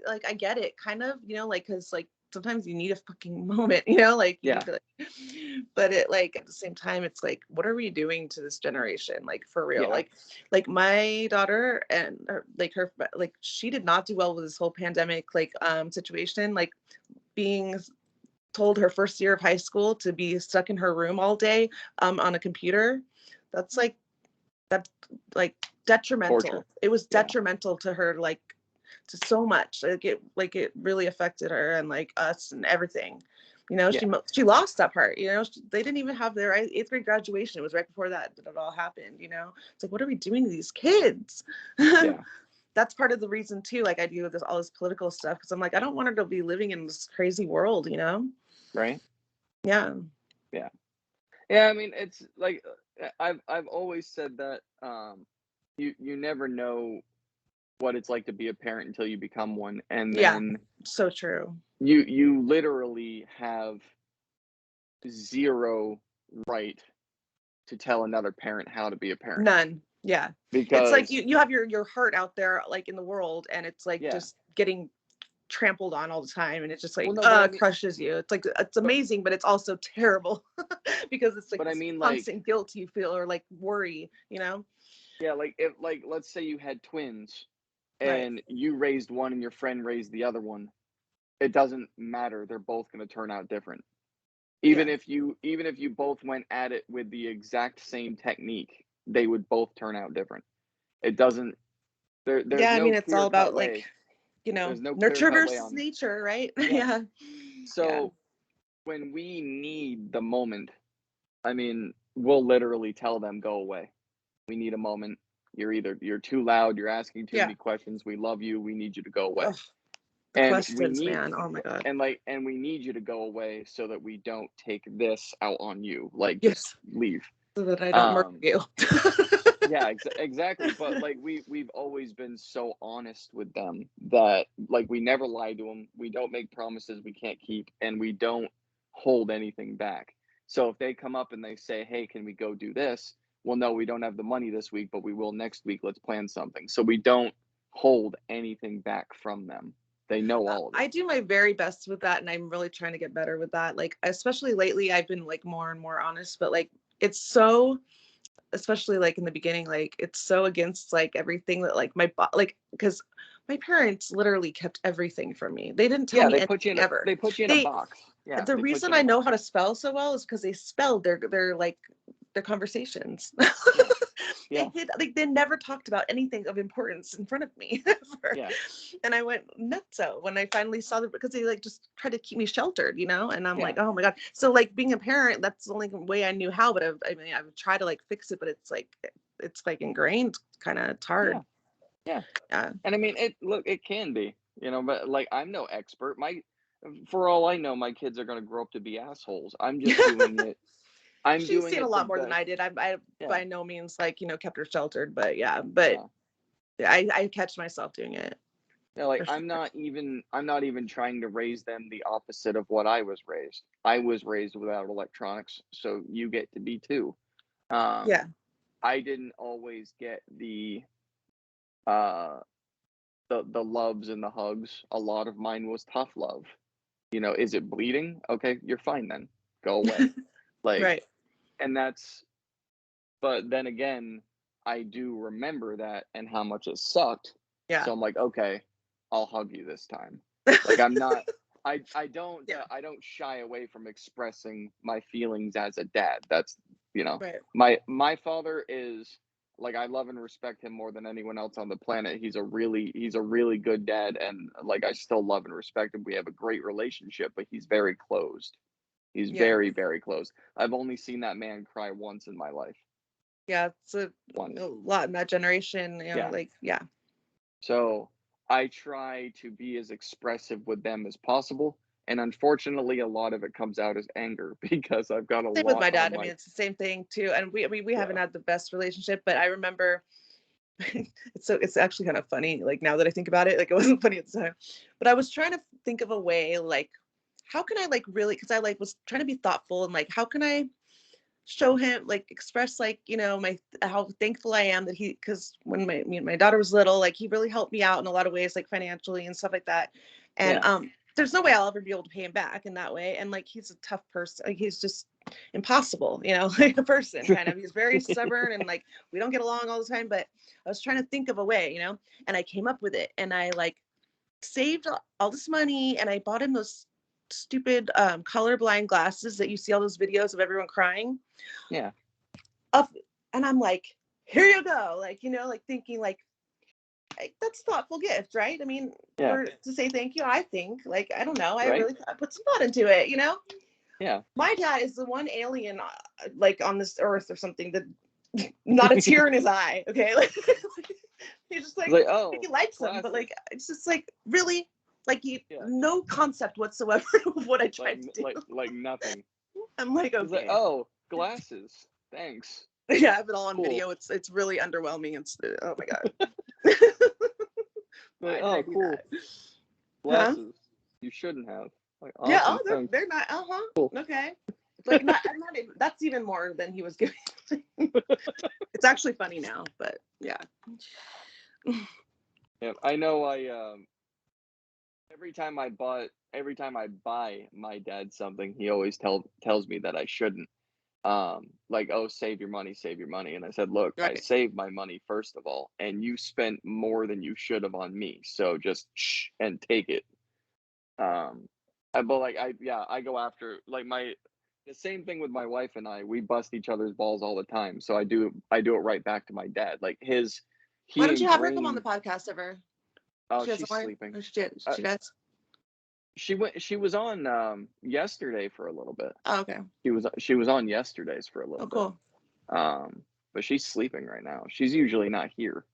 like, I get it kind of, you know, like, cause like sometimes you need a fucking moment, you know, like you need Yeah. to like, but it like at the same time, it's like, what are we doing to this generation? Like for real, Yeah. like my daughter and like her, like she did not do well with this whole pandemic, like, situation, like being told her first year of high school to be stuck in her room all day, on a computer. That's that's like Torture. detrimental. It was Yeah. detrimental to her, like to so much. Like it really affected her and like us and everything. You know, Yeah. she lost that part. You know, they didn't even have their eighth grade graduation. It was right before that it all happened. You know, it's like, what are we doing to these kids? Yeah. That's part of the reason too. Like I do this all this political stuff because I'm like, I don't want her to be living in this crazy world. You know? Right. Yeah. Yeah. Yeah. I mean, it's like I've always said that you never know what it's like to be a parent until you become one, and Yeah. then So true. you literally have zero right to tell another parent how to be a parent None. Yeah. It's like because you have your heart out there like in the world and it's like yeah. just getting trampled on all the time and it's just Well, like no, but I mean, crushes you. It's like it's but amazing, but it's also terrible because it's like but I this mean, like, constant guilt you feel or like worry, you know? yeah, like if like let's say you had twins Right. and you raised one and your friend raised the other one, it doesn't matter. They're both going to turn out different. Yeah. Even if you both went at it with the exact same technique, they would both turn out different. It doesn't there's Yeah, I no mean it's all clear-cut about like, way. you know, There's no nurture clear-cut way versus on. nature, right? Yeah. Yeah. Yeah. So when we need the moment, I mean, we'll literally tell them go away. We need a moment. You're too loud, you're asking too Yeah. many questions. We love you. We need you to go away. Ugh, the And we questions, need man. Oh my God. and we need you to go away so that we don't take this out on you. Like just Yes. leave. So that I don't murder Um you. yeah, exactly. But like we've always been so honest with them that like we never lie to them. We don't make promises we can't keep, and we don't hold anything back. So if they come up and they say, "Hey, can we go do this?" Well, no, we don't have the money this week, but we will next week. Let's plan something. So we don't hold anything back from them. They know all of it. I do my very best with that, and I'm really trying to get better with that. Like, especially lately, I've been like more and more honest, but like, it's so, especially like in the beginning, like it's so against like everything that like like because my parents literally kept everything from me. They didn't tell Yeah, me they anything put you in a ever. they put you in a They box. Yeah, The they put you reason in a I know box. how to spell so well is because they spelled their like their conversations. Yeah, They yeah, hid like they never talked about anything of importance in front of me ever. yeah, And I went nutso when I finally saw them because they like just tried to keep me sheltered, you know? And I'm yeah, like, oh my God. So like being a parent, that's the only way I knew how, but I mean, I've tried to like fix it, but it's like ingrained kind of, it's yeah, hard. yeah. Yeah. And I mean, it can be, but like I'm no expert. For all I know, my kids are gonna grow up to be assholes. I'm just doing it. I'm She's doing seen a it the lot more than best. I did. I Yeah. by no means like, kept her sheltered, but yeah, but Yeah. I catch myself doing it Yeah, like for sure. I'm not even trying to raise them the opposite of what I was raised. I was raised without electronics, so you get to be too. Um, Yeah. I didn't always get uh the loves and the hugs. A lot of mine was tough love. Is it bleeding? Okay, you're fine then. Go away. Like, Right. and that's but then again, I do remember that and how much it sucked. Yeah. So I'm like, okay, I'll hug you this time. Like I'm not Yeah. I don't shy away from expressing my feelings as a dad. That's Right. my father is like I love and respect him more than anyone else on the planet. He's a really good dad and like I still love and respect him. We have a great relationship, but he's very closed. He's Yeah. very, very closed. I've only seen that man cry once in my life. Yeah. It's a Once. lot in that generation, Yeah. like, yeah. So I try to be as expressive with them as possible. And unfortunately, a lot of it comes out as anger because I've got a Same with lot my on dad. I my, mean, it's the same thing too. And we haven't yeah, had the best relationship, but I remember it's actually kind of funny, like now that I think about it, like it wasn't funny at the time. But I was trying to think of a way, like, how can I like really, because I like was trying to be thoughtful and like how can I show him, like express like, my how thankful I am that he, because when my daughter was little, like he really helped me out in a lot of ways, like financially and stuff like that. And yeah, there's no way I'll ever be able to pay him back in that way. And like he's a tough person, like he's just impossible, like a person kind of. He's very stubborn and like we don't get along all the time. But I was trying to think of a way, and I came up with it. And I like saved all this money and I bought him those stupid colorblind glasses that you see all those videos of everyone crying yeah, up. And I'm like, here you go, like, like thinking like that's a thoughtful gift, right? I mean, yeah, for to say thank you. I think, like, I don't know, right? I put some thought into it. Yeah. My dad is the one alien like on this earth or something that not a tear in his eye. Okay. Like he's just It's like like, oh, he likes them, but glasses. like it's just like really like he Yeah. no concept whatsoever of what I tried to do. Like nothing. I'm like, It's like, okay. oh, glasses. Thanks. Yeah, I have it all on Cool. video. It's really underwhelming. It's oh my god. Like, Why did I oh, do cool. that? Huh? Glasses. You shouldn't have. Like, Yeah. Oh, awesome. Thanks. they're not. Uh-huh. Cool. Okay. Like not. I'm not even. That's even more than he was giving. It's actually funny now, but yeah. Yeah. I know every time I buy my dad something, he always tells me that I shouldn't. Like, oh, save your money. And I said, look, I Right. saved my money first of all, and you spent more than you should have on me. So just shh and take it. But like I go after like the same thing with my wife and I. We bust each other's balls all the time. So I do it right back to my dad. Like Why he don't you have her come on the ingrained. podcast ever? Oh, She doesn't she's want. sleeping. Or she does. She was on yesterday for a little bit. Oh, okay. She was on yesterday's for a Oh, little bit. cool. But she's sleeping right now. She's usually not here.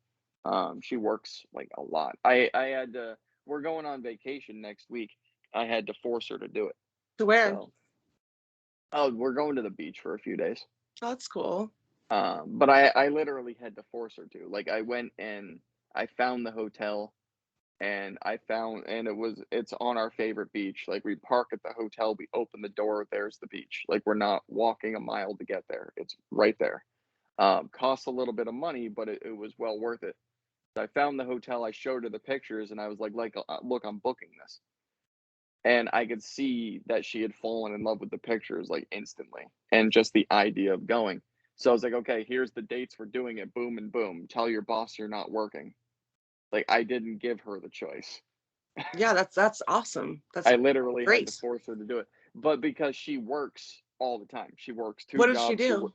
She works like a lot. I had to. We're going on vacation next week. I had to force her to do it. To where? So, oh, we're going to the beach for a few days. Oh, that's cool. But I literally had to force her to. Like I went and I found the hotel and it's on our favorite beach. Like we park at the hotel, we open the door, there's the beach. Like we're not walking a mile to get there. It's right there. Costs a little bit of money, but it was well worth it. So I found the hotel, I showed her the pictures, and I was like, look, I'm booking this. And I could see that she had fallen in love with the pictures like instantly, and just the idea of going. So I was like, okay, here's the dates we're doing it. Boom and boom. Tell your boss you're not working. Like I didn't give her the choice. Yeah, that's awesome. That's I literally had to great. force her to do it. But because she works all the time, she works two What did she jobs.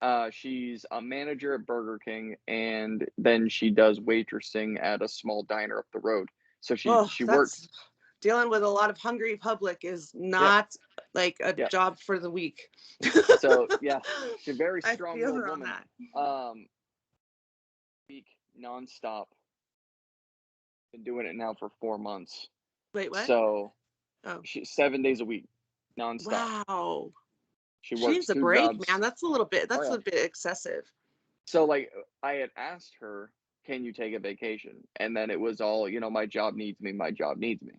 do? She's a manager at Burger King, and then she does waitressing at a small diner up the road. So Oh, she that's works. dealing with a lot of hungry public is Yep, not like a yep. job for the weak. So yeah, she's a very I feel strong-willed her on woman. that. Week nonstop. Been doing it now for 4 months. Wait, what? So Oh, she's 7 days a week, nonstop. wow. She She works needs a two break, jobs. man. That's a little bit. Oh That's yeah. a bit excessive. So like I had asked her, "Can you take a vacation?" And then it was all, my job needs me. My job needs me.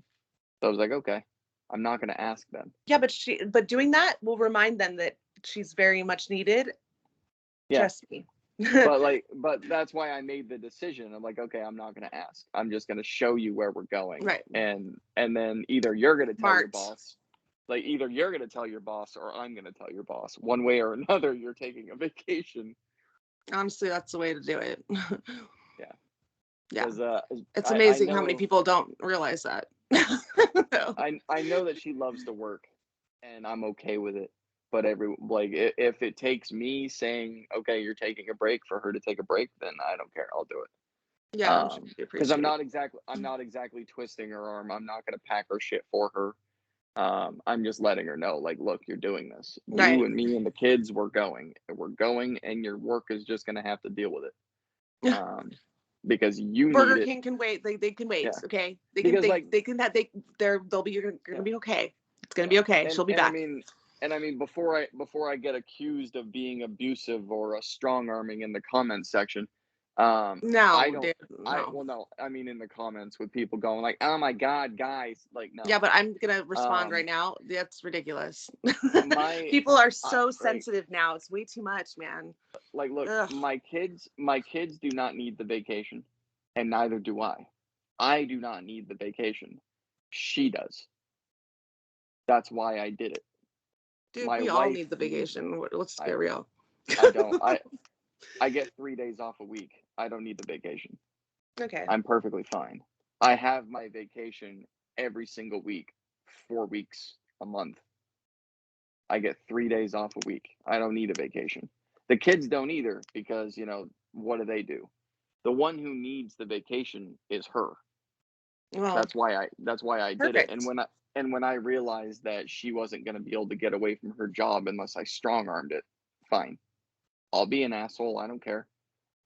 So I was like, okay, I'm not going to ask them. Yeah, but doing that will remind them that she's very much needed. Yeah. Trust me. But that's why I made the decision. I'm like, okay, I'm not going to ask. I'm just going to show you where we're going. Right. And then either you're going to tell your Smart. boss, like either you're going to tell your boss or I'm going to tell your boss. One way or another, you're taking a vacation. Honestly, that's the way to do it. Yeah. Yeah. Because It's I amazing how many know people don't realize that. No. I know that she loves to work, and I'm okay with it. But if it takes me saying, okay, you're taking a break for her to take a break, then I don't care. I'll do it. Yeah, I'm sure you Because I'm appreciate. not exactly twisting her arm. I'm not gonna pack her shit for her. I'm just letting her know, like, look, you're doing this. You Right. and me and the kids, we're going. We're going, and your work is just gonna have to deal with it. Because you need Burger it. King can wait. They can wait. Yeah. Okay. They can Because like they can have they'll be you're yeah. gonna be okay. It's gonna Yeah. be okay. And She'll be and I back. mean and I mean before I get accused of being abusive or a strong arming in the comments section, I No, don't dude, no. no, I mean in the comments with people going like, "Oh my god, guys," like Yeah, no. but I'm gonna respond right Um now. That's ridiculous. my People are so like sensitive now. It's way too much, man. look, Ugh. my kids do not need the vacation and neither do I. I do not need the vacation. She does. That's why I did it. Dude, My we all wife need the needs it. vacation. Let's I get real. I don't. I get 3 days off a week. I don't need the vacation. Okay. I'm perfectly fine. I have my vacation every single week, 4 weeks a month. I get 3 days off a week. I don't need a vacation. The kids don't either because, what do? The one who needs the vacation is her. Well, That's why I did it. perfect. And when I realized that she wasn't going to be able to get away from her job unless I strong armed it, fine. I'll be an asshole. I don't care.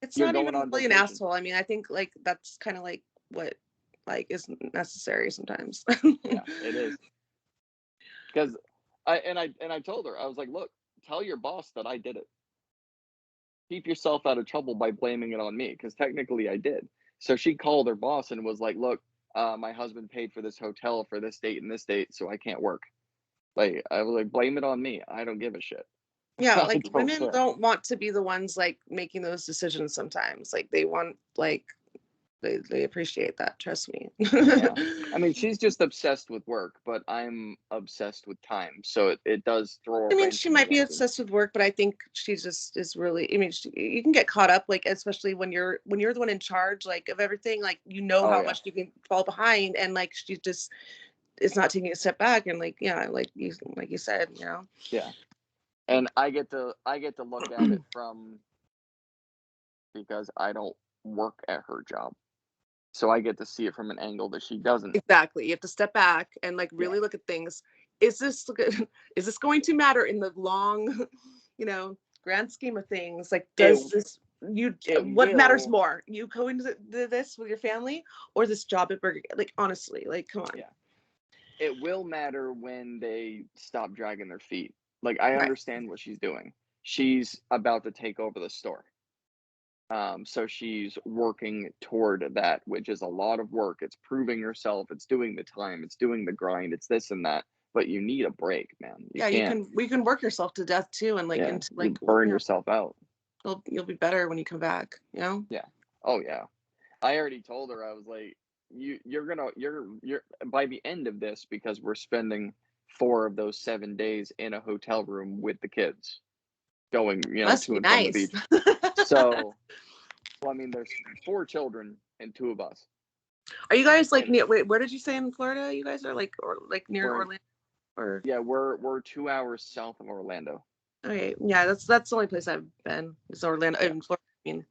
It's You're not going even on really an vacation. asshole. I mean, I think like that's kind of like what like is necessary sometimes. Yeah, it is. Because I told her, I was like, look, tell your boss that I did it. Keep yourself out of trouble by blaming it on me, because technically I did. So she called her boss and was like, look, my husband paid for this hotel for this date and this date, so I can't work. Like I was like, blame it on me. I don't give a shit. Yeah, I like don't women care. don't want to be the ones like making those decisions sometimes. Like they want like they appreciate that, trust me. Yeah. I mean, she's just obsessed with work, but I'm obsessed with time. So it does throw I a mean, wrench she in the might be working. obsessed with work, but I think she just is really. I mean, you can get caught up, like especially when you're the one in charge, like of everything. Like you know Oh how yeah. much you can fall behind, and like she just is not taking a step back, and like yeah, like you said, Yeah. And I get to look at it from because I don't work at her job. So I get to see it from an angle that she doesn't. Exactly. You have to step back and like Yeah. really look at things. Is this is this going to matter in the long, grand scheme of things? Like, It does this you it what matters will. more? You going to this with your family or this job at Burger King? Like honestly, like come on. Yeah. It will matter when they stop dragging their feet. Like I Right. understand what she's doing. She's about to take over the store. So she's working toward that, which is a lot of work. It's proving herself, it's doing the time, it's doing the grind, it's this and that. But you need a break, man. You Yeah, you can't, can we can work yourself to death too and like yeah, into like you burn yourself out. you'll be better when you come back. Yeah. Oh yeah. I already told her, I was like, you're by the end of this, because we're spending 4 of those 7 days in a hotel room with the kids, going, Must to be and from the nice. beach. So, well, I mean, there's 4 children and 2 of us. Are you guys like And near wait, where did you say in Florida you guys are like or like near we're Orlando or yeah, we're 2 hours south of Orlando. okay, yeah, that's the only place I've been. Is Orlando Yeah, in Florida. I mean,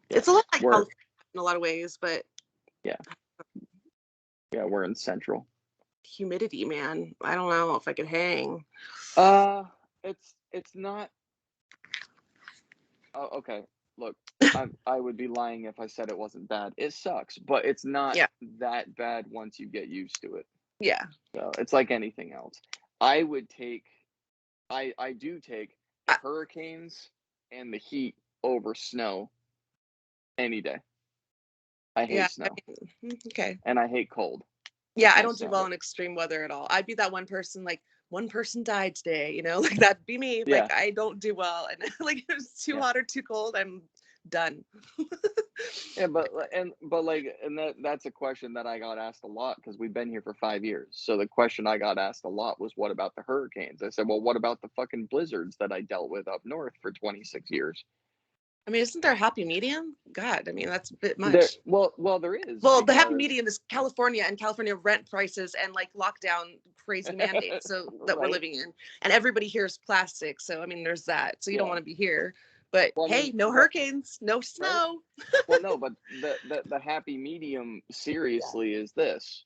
yeah. it's a lot like We're California in a lot of ways, but yeah, yeah, we're in central. humidity, man. I don't know if I could hang. Uh, it's not. Oh, okay. Look, I would be lying if I said it wasn't bad. It sucks, but it's not Yeah, that bad once you get used to it. yeah. So it's like anything else. I would take I do take I, hurricanes and the heat over snow any day. I yeah, hate snow okay. and I hate cold. I Yeah, I can't don't do stand well it. in extreme weather at all. I'd be that one person, like, one person died today, like that'd be me. Yeah, Like, I don't do well. And like, if it's too yeah. hot or too cold, I'm done. Yeah, but that's a question that I got asked a lot because we've been here for 5 years. So the question I got asked a lot was, "What about the hurricanes?" I said, "Well, what about the fucking blizzards that I dealt with up north for 26 years?" I mean, isn't there a happy medium? God, I mean, that's a bit There, much. well, there is Well, the happy because medium is California and California rent prices and like lockdown crazy mandates so that we're right? living in. And everybody here is plastic. So, I mean, there's that. So you don't Yeah. want to be here. But Well, I hey, mean, no but hurricanes, no right? snow. Well, no, but the happy medium Yeah. seriously is this: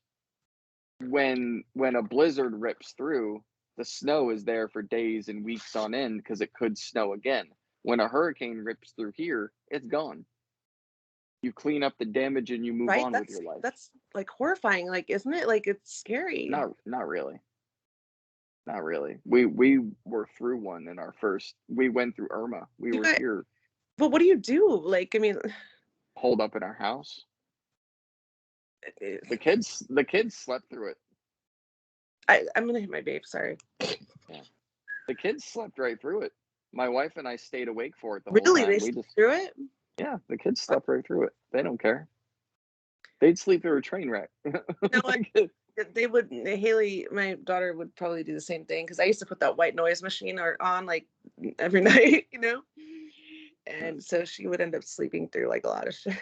when a blizzard rips through, the snow is there for days and weeks on end because it could snow again. When a hurricane rips through here, it's gone. You clean up the damage and you move Right? on with your life. That's like horrifying. Like, isn't it? Like, it's scary. Not really. Not really. We were through one in our first. We went through Irma. We You were guys, here, but what do you do? Like, I mean, holed up in our house. eh, The kids slept through it. I'm gonna hit my babe. Sorry. Yeah. The kids slept right through it. My wife and I stayed awake for it the whole Really? They time. We slept just through it? Yeah, the kids slept right through it. They don't care. They'd sleep through a train wreck. You know what? Like, They would. Haley, my daughter, would probably do the same thing because I used to put that white noise machine on like every night, and so she would end up sleeping through like a lot of shit.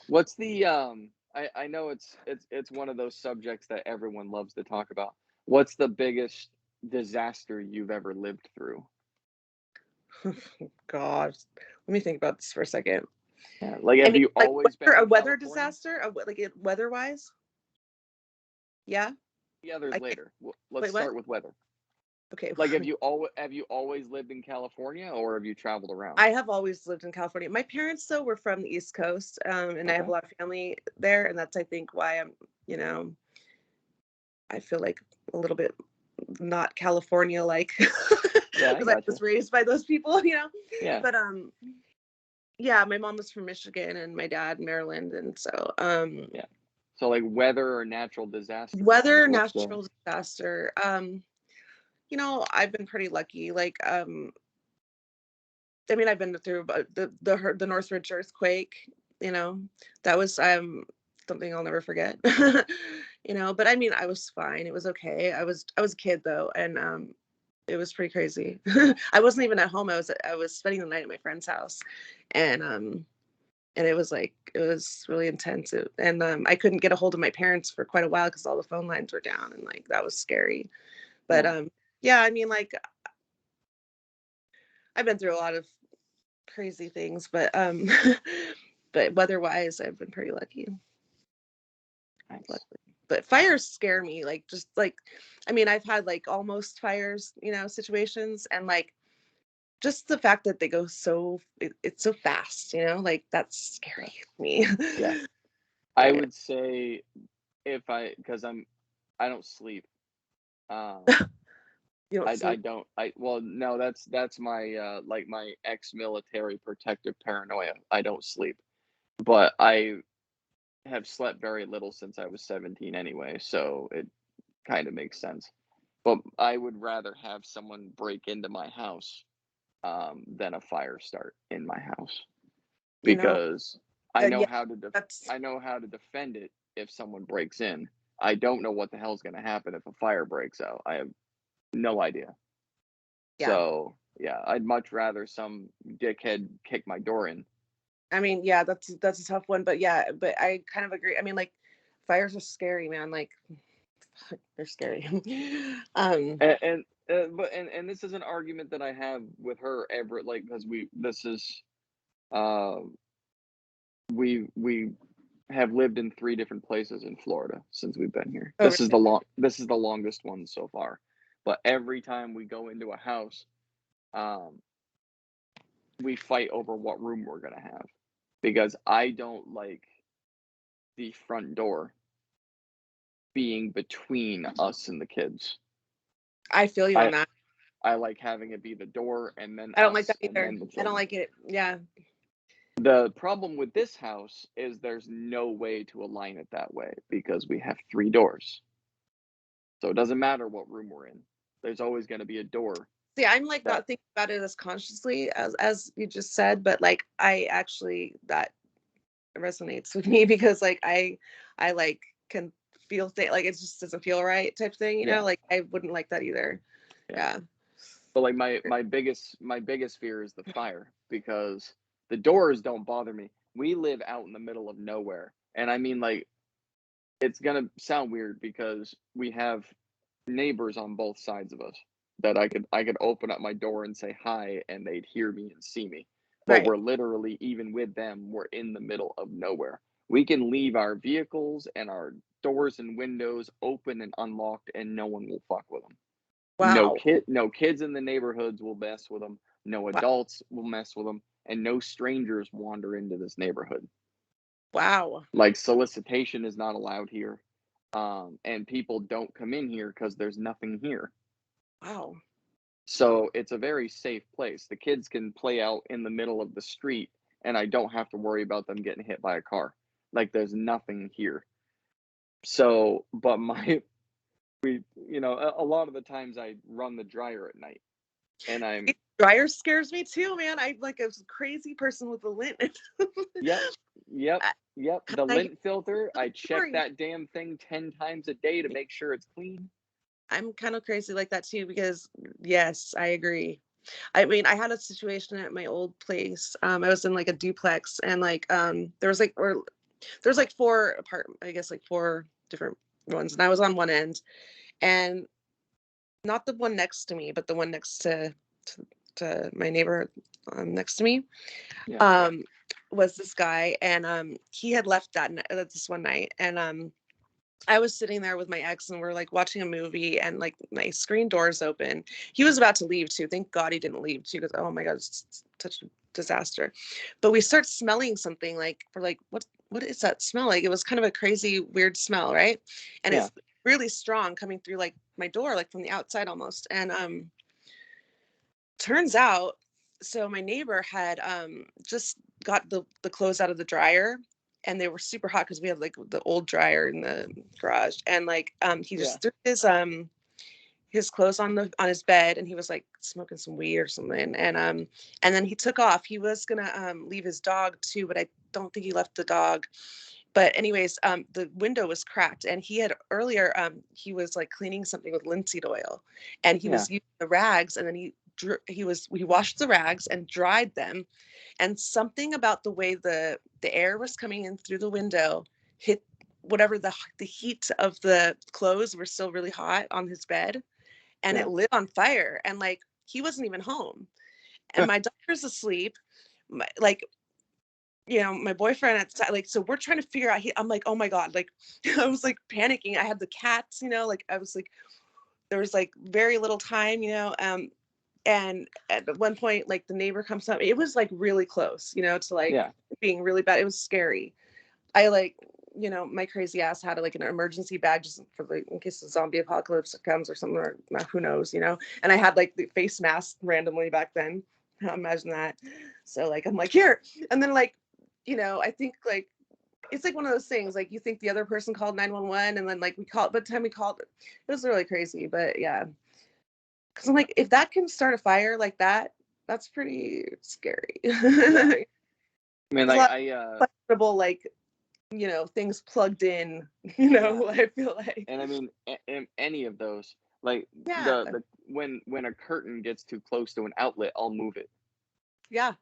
what's the I know it's one of those subjects that everyone loves to talk about. What's the biggest disaster you've ever lived through? God, let me think about this for a second. Yeah, like I have mean, you like always been a in weather California? disaster, like it weather wise. Yeah, The others I can't. later. Let's Wait, what? start with weather. Okay, Like have you always lived in California or have you traveled around? I have always lived in California. My parents, though, were from the East Coast, and I have Okay. a lot of family there, and that's I think why you know, I feel like a little bit not California like Yeah, I because I gotcha. was raised by those people. Yeah. But yeah, my mom was from Michigan and my dad Maryland, and so Yeah. So like weather or natural disasters, like weather, what's the natural disaster. I've been pretty lucky. Like I mean, I've been through the Northridge earthquake. You know, that was something I'll never forget. But I mean, I was fine. It was okay. I was a kid though, and it was pretty crazy. I wasn't even at home. I was spending the night at my friend's house, and it was really intense. And I couldn't get a hold of my parents for quite a while because all the phone lines were down, and like that was scary. But yeah. yeah, I mean, like I've been through a lot of crazy things, but but weather-wise, I've been pretty lucky. Nice. Luckily. But fires scare me, like just like I mean, I've had like almost fires, situations, and like just the fact that they go it's so fast, like that's Yeah. scary to me. Yeah. I But would say if I because I don't sleep. Um you don't I sleep. don't I well no that's my like my ex-military protective paranoia. I don't sleep. But I have slept very little since I was 17 anyway, so it kind of makes sense. But I would rather have someone break into my house than a fire start in my house You know, because I know yeah, how to that's I know how to defend it if someone breaks in. I don't know what the hell's going to happen if a fire breaks out. I have no idea. yeah. So, yeah, I'd much rather some dickhead kick my door in. I mean, yeah, that's a tough one, but yeah, but I kind of agree. I mean, like fires are scary, man. Like they're scary. um, And this is an argument that I have with her ever like because uh we have lived in 3 different places in Florida since we've been here. oh, really? This is the longest one so far. But every time we go into a house, um, we fight over what room we're gonna have because I don't like the front door being between us and the kids. I feel you on I that. I like having it be the door and then I don't like us that and either. then the I don't children. like it. Yeah. The problem with this house is there's no way to align it that way because we have 3 doors. So it doesn't matter what room we're in. There's always going to be a door See, I'm like that not thinking about it as consciously as you just said, but like I actually that resonates with me because like I like can feel like it just doesn't feel right type thing, you yeah, know? Like I wouldn't like that either. yeah. Yeah. But like my biggest fear is the fire because the doors don't bother me. We live out in the middle of nowhere. And I mean like it's going to sound weird because we have neighbors on both sides of us that I could open up my door and say hi and they'd hear me and see me. But Right. we're literally even with them, we're in the middle of nowhere. We can leave our vehicles and our doors and windows open and unlocked and no one will fuck with them. Wow. No kids in the neighborhoods will mess with them. No Wow. adults will mess with them and no strangers wander into this neighborhood. Wow. Like solicitation is not allowed here. And people don't come in here because there's nothing here. Wow. So it's a very safe place. The kids can play out in the middle of the street and I don't have to worry about them getting hit by a car. Like there's nothing here. So, but a lot of the times I run the dryer at night and Dryer scares me too, man. I'm like a crazy person with the lint. yep, yep, I, yep. The I lint filter, I check worry. that damn thing 10 times a day to make sure it's clean. I'm kind of crazy like that too because yes, I agree. I mean, I had a situation at my old place. I was in like a duplex and like there's like I guess like four different ones, and I was on one end, and not the one next to me, but the one next to my neighbor next to me Yeah, um was this guy, and he had left this one night, and I was sitting there with my ex and we're like watching a movie, and like my screen door's open. He was about to leave too. Thank God he didn't leave too, because oh my God, it's such a disaster. But we start smelling something, like we're like, what is that smell? Like it was kind of a crazy, weird smell, right? And yeah, it's really strong coming through like my door, like from the outside almost. And turns out, so my neighbor had just got the clothes out of the dryer, and they were super hot because we have like the old dryer in the garage, and like he yeah, just threw his clothes on his bed, and he was like smoking some weed or something, and then he took off. He was gonna leave his dog too, but I don't think he left the dog. But anyways, the window was cracked, and he had earlier he was like cleaning something with linseed oil, and he yeah, was using the rags, and then he washed the rags and dried them, and something about the way the air was coming in through the window hit whatever the heat of the clothes were still really hot on his bed, and yeah, it lit on fire, and like he wasn't even home, and my daughter's asleep, like my boyfriend at the time, like, so we're trying to figure out, I'm like, oh my God, like I was like panicking. I had the cats, like I was like, there was like very little time, and at one point, like the neighbor comes up. It was like really close, to like yeah, being really bad. It was scary. I like, my crazy ass had like an emergency bag just for like in case the zombie apocalypse comes or something, or who knows, and I had like the face mask randomly back then. Imagine that. So like I'm like, here, and then like, I think like it's like one of those things, like you think the other person called 911, and then like we called, but the time we called it was really crazy. But yeah, because I'm like, if that can start a fire like that, that's pretty scary. yeah. There's I mean, a like lot of questionable, like, things plugged in, yeah, I feel like. and I mean, any of those, like Yeah. the when a curtain gets too close to an outlet, I'll move it, Yeah.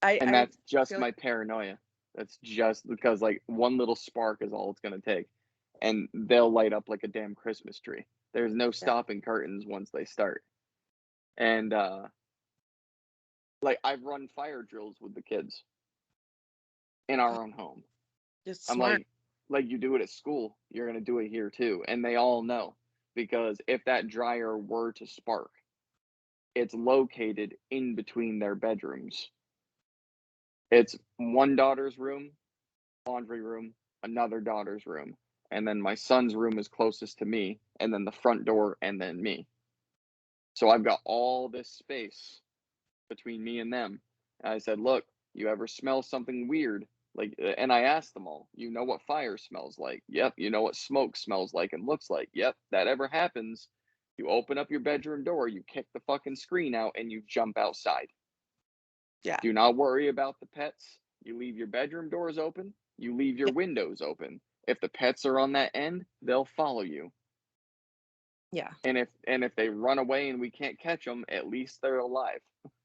I, and I that's just feel like, my paranoia. That's just because like one little spark is all it's gonna take, and they'll light up like a damn Christmas tree. There's no yeah, stopping curtains once they start, and like I've run fire drills with the kids in our own home. just I'm smart. like you do it at school, you're gonna do it here too, and they all know because if that dryer were to spark, it's located in between their bedrooms. It's one daughter's room, laundry room, another daughter's room, and then my son's room is closest to me, and then the front door, and then me. So I've got all this space between me and them. And I said, look, you ever smell something weird? Like, and I asked them all, you know what fire smells like? Yep. You know what smoke smells like and looks like? Yep. That ever happens, you open up your bedroom door, you kick the fucking screen out, and you jump outside. Yeah. Do not worry about the pets. You leave your bedroom doors open, you leave your Yeah. windows open. If the pets are on that end, they'll follow you. Yeah. And if they run away and we can't catch them, at least they're alive.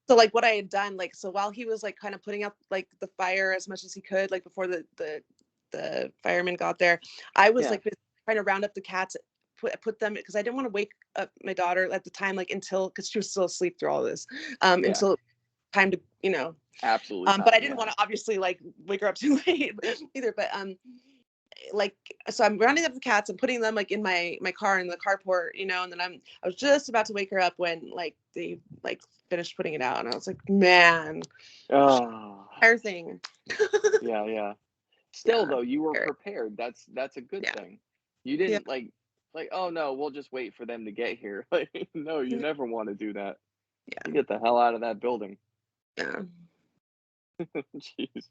So like what I had done, like, so while he was like kind of putting out like the fire as much as he could, like before the firemen got there, I was Yeah. like trying to round up the cats, put them, because I didn't want to wake up my daughter at the time, like until, because she was still asleep through all this, Yeah. until time to, you know, Absolutely. but I didn't want to obviously like wake her up too late either. But like, so I'm rounding up the cats and putting them like in my car in the carport, you know, and then I was just about to wake her up when like they like finished putting it out, and I was like, man, Oh. entire thing. Yeah, yeah. Still Yeah. though, you were prepared. That's a good Yeah. thing. You Yeah. didn't like, oh no, we'll just wait for them to get here. Like, no, you never want to do that. You Yeah. get the hell out of that building. Yeah. Jeez.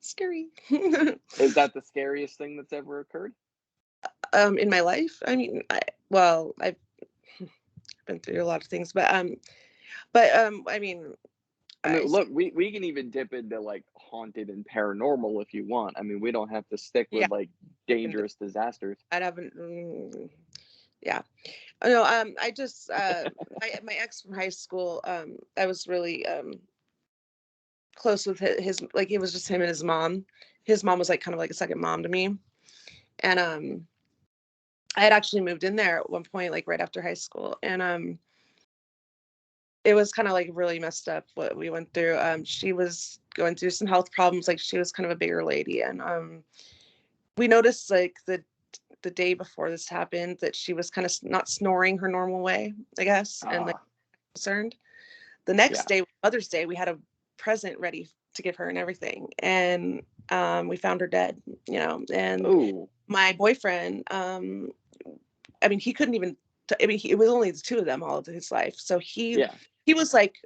Scary. Is that the scariest thing that's ever occurred? In my life, I mean, I've been through a lot of things, but I mean, I mean, look, we can even dip into like haunted and paranormal if you want. I mean, we don't have to stick yeah, with like dangerous disasters. I haven't. Yeah. No, I just my ex from high school, I was really close with his, like, it was just him and his mom. His mom was like kind of like a second mom to me. And I had actually moved in there at one point, like right after high school. And it was kind of like really messed up what we went through. She was going through some health problems, like she was kind of a bigger lady. And we noticed like the day before this happened that she was kind of not snoring her normal way, I guess, and like concerned. The next day, Mother's Day, we had a present ready to give her and everything, and we found her dead, you know. And Ooh. my boyfriend, I mean, he couldn't even it was only the two of them all of his life, so he was like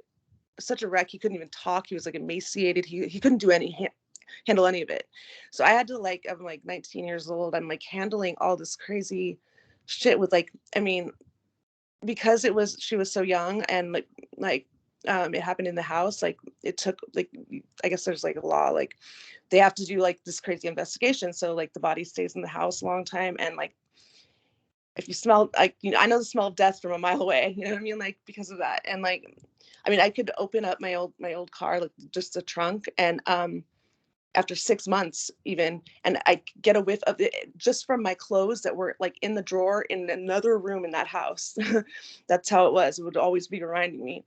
such a wreck. He couldn't even talk. He was like emaciated. He couldn't do handle any of it. So I had to, like, I'm like 19 years old, I'm like handling all this crazy shit with, like, I mean, because she was so young, and like it happened in the house, like it took, like, I guess there's like a law, like they have to do like this crazy investigation, so like the body stays in the house a long time, and like if you smell, like, you know, I know the smell of death from a mile away, you know what I mean, like because of that. And like, I mean, I could open up my old car, like just the trunk, and after 6 months even, and I get a whiff of it just from my clothes that were like in the drawer in another room in that house. That's how it was. It would always be reminding me.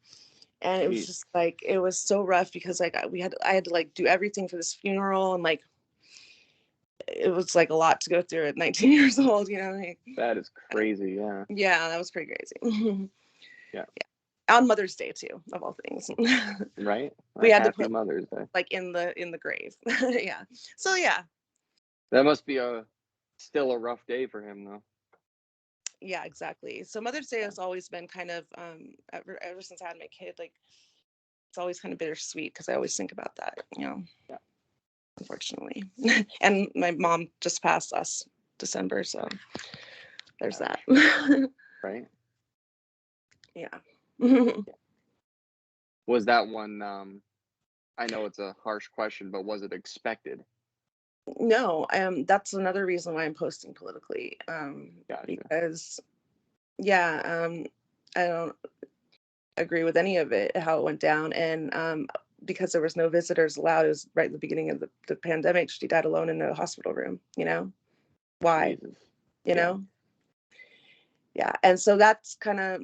And it was just like, it was so rough, because like I had to like do everything for this funeral, and like it was like a lot to go through at 19 years old, you know. Like, that is crazy. Yeah. Yeah, that was pretty crazy. Yeah. On Mother's Day too, of all things. Right. We had to Happy put Mother's Day. like in the grave. Yeah. So yeah. That must be still a rough day for him though. Yeah, exactly. So Mother's Day has always been kind of ever since I had my kid, like it's always kind of bittersweet, because I always think about that, you know. Yeah. Unfortunately. And my mom just passed last December, so there's that. Right. Yeah. Was that one I know it's a harsh question, but was it expected? No, that's another reason why I'm posting politically. Gotcha. Because I don't agree with any of it, how it went down. And because there was no visitors allowed, it was right at the beginning of the pandemic. She died alone in a hospital room, you know. Why? Jesus. You know? Yeah. And so that's kind of,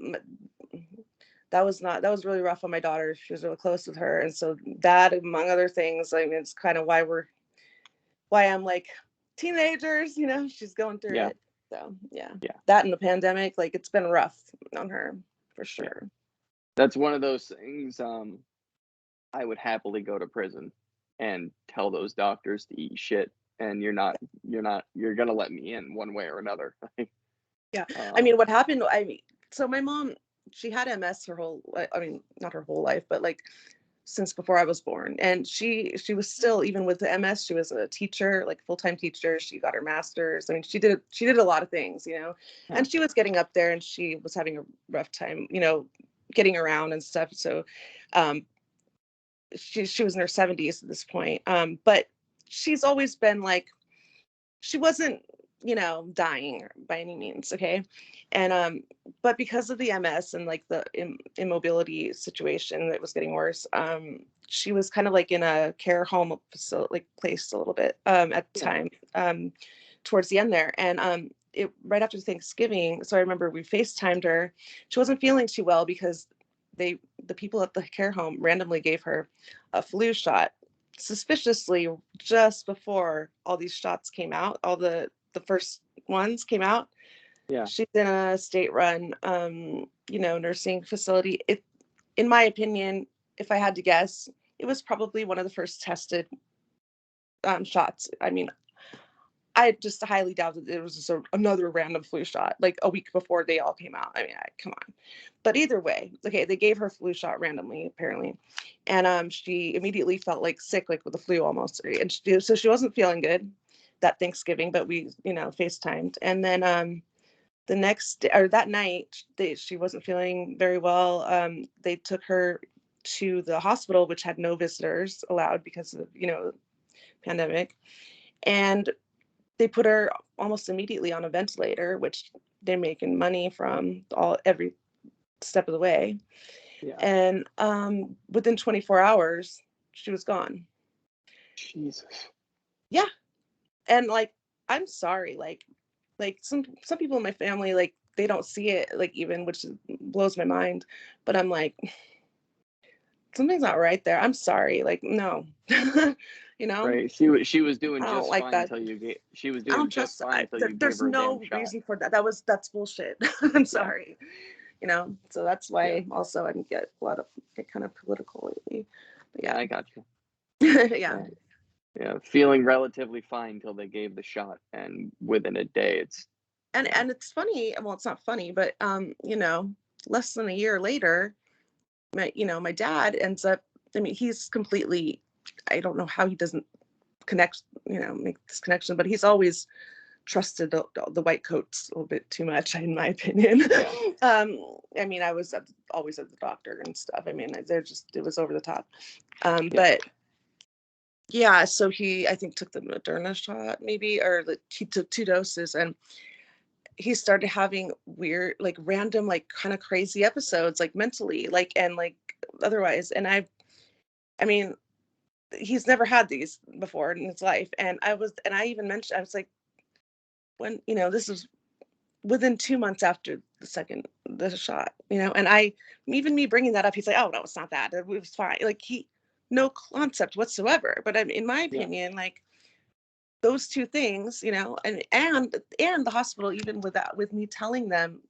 that was really rough on my daughter. She was really close with her. And so that, among other things, I mean, it's kind of why I'm like, teenagers, you know, she's going through it. So yeah. That and the pandemic, like it's been rough on her for sure. That's one of those things. I would happily go to prison and tell those doctors to eat shit, and you're gonna let me in one way or another. Yeah. I mean, what happened, so my mom, she had MS her whole, I mean, not her whole life, but like since before I was born. And she was still, even with the MS, she was a teacher, like full-time teacher. She got her master's. I mean, she did a lot of things, you know, Yeah. and she was getting up there and she was having a rough time, you know, getting around and stuff. So um she was in her 70s at this point. But she's always been like, she wasn't, you know, dying by any means, okay. And but because of the MS and like the immobility situation that was getting worse, she was kind of like in a care home facility, like place a little bit at the Yeah. time, towards the end there. And it right after Thanksgiving, so I remember we FaceTimed her. She wasn't feeling too well because the people at the care home randomly gave her a flu shot suspiciously just before all these shots came out, all the first ones came out. Yeah. She's in a state-run, you know, nursing facility. It, in my opinion, if I had to guess, it was probably one of the first tested shots. I mean, I just highly doubt that it was just another random flu shot like a week before they all came out. I mean, come on. But either way, okay, they gave her flu shot randomly, apparently, and she immediately felt like sick, like with the flu almost, and so she wasn't feeling good that Thanksgiving. But we, you know, FaceTimed, and then the next day, or that night, she wasn't feeling very well. They took her to the hospital, which had no visitors allowed because of, you know, pandemic, and they put her almost immediately on a ventilator, which they're making money from every step of the way. Yeah. And within 24 hours, she was gone. Jesus. Yeah. And like, I'm sorry, like some people in my family, like they don't see it, like even, which blows my mind. But I'm like, something's not right there. I'm sorry. Like, no. You know, Right. She was I doing don't just like fine that. until she was I doing don't just trust. fine until you gave There's her a damn no shot. reason for that. That's bullshit. I'm Yeah. sorry. You know, so that's Yeah. why also I can get kind of political lately. But Yeah, yeah. I got you. Yeah. Yeah. Yeah. Feeling relatively fine until they gave the shot, and within a day, it's yeah. And it's funny. Well, it's not funny, but you know, less than a year later, my dad ends up. I mean, he's completely. I don't know how he doesn't connect. You know, make this connection, but he's always trusted the white coats a little bit too much, in my opinion. Yeah. I mean, I was always at the doctor and stuff. I mean, it was over the top. Yeah. But yeah, so I think, took the Moderna shot, maybe, or he took 2 doses, and he started having weird, like random, like kind of crazy episodes, like mentally, like, and like otherwise. And I mean, he's never had these before in his life. And I even mentioned, I was like, when, you know, this is within 2 months after the shot, you know, and even me bringing that up, he's like, oh no, it's not that, it was fine. Like, no concept whatsoever. But I mean, in my Yeah. opinion, like those two things, you know, and the hospital, even with me telling them,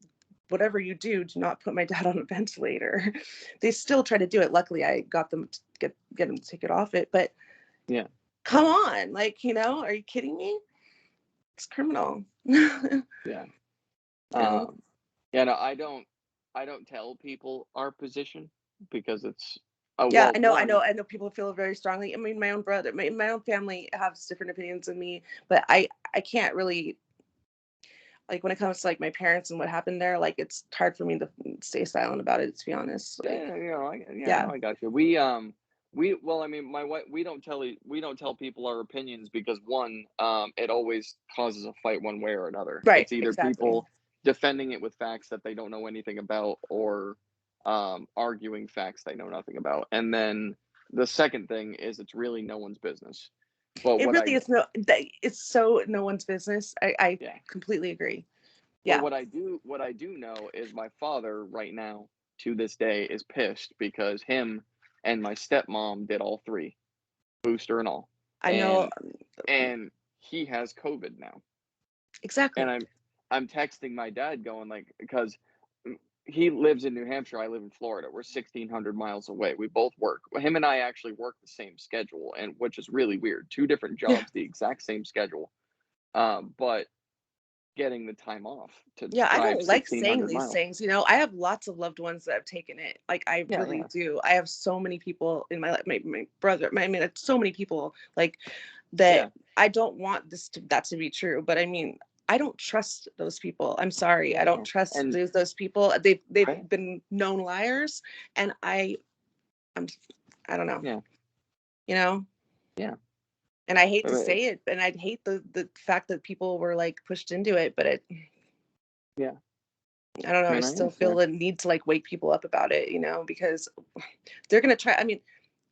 whatever you do not put my dad on a ventilator, they still try to do it. Luckily, I got them to get him to take it off it. But Yeah. come on, like, you know, are you kidding me? It's criminal. You Yeah. know? Yeah, no, I don't tell people our position because it's Yeah, well, I know, one, I know people feel very strongly. I mean, my own brother, my own family has different opinions than me, but I can't really, like, when it comes to like my parents and what happened there, like it's hard for me to stay silent about it, to be honest. Like, yeah, yeah, no, I got you. Well, I mean, my wife, we don't tell people our opinions because one, it always causes a fight one way or another. right, It's either exactly. people defending it with facts that they don't know anything about, or arguing facts they know nothing about. And then the second thing is it's really no one's business. But It what really I is it's so no one's business. I yeah, completely agree. but Yeah. what I do know is my father right now to this day is pissed because him and my stepmom did all three, booster and all. I know. And he has COVID now. And Exactly. I'm texting my dad going like, because he lives in New Hampshire, I live in Florida. We're 1,600 miles away. We both work. Him and I actually work the same schedule, and which is really weird. Two different Yeah. jobs, the exact same schedule. But getting the time off to Yeah, I drive don't like saying 1,600 these miles. things. I have lots of loved ones that have taken it. Like, I Yeah, really yeah, do. I have so many people in my life, my brother, I mean, it's so many people like that. yeah, I don't want that to be true, but I mean, I don't trust those people. I'm sorry. I don't yeah. trust And those people. They've right, been known liars, and I'm I don't know, yeah, you know? yeah. And I hate to Right. say it, and I'd hate the fact that people were like pushed into it, but Yeah, I don't know. I and I still feel understand. the need to like wake people up about it, because they're gonna try. I mean,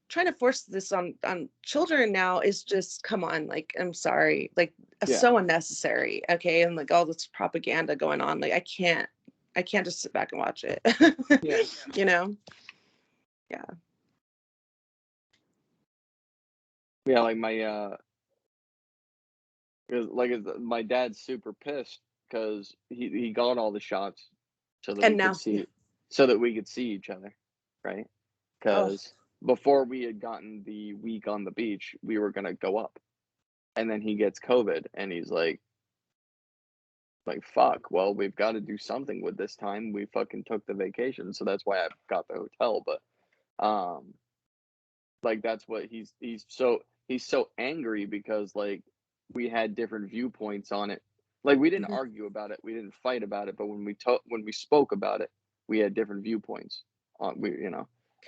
trying to force this on children now is just, come on. Like, I'm sorry, like, Yeah, so unnecessary. Okay, and like all this propaganda going on. Like, I can't just sit back and watch it. yeah, you know? Yeah. yeah. Like my 'cause, like my dad's super pissed because he got all the shots so that And we could now, see so that we could see each other, right? oh, Because before we had gotten the week on the beach, we were gonna go up, and then he gets COVID, and he's like fuck. Well, we've got to do something with this time. We fucking took the vacation, so that's why I got the hotel. But like that's what he's so angry because like we had different viewpoints on it. Like we didn't mhm. argue about it, we didn't fight about it, but when we spoke about it, we had different viewpoints on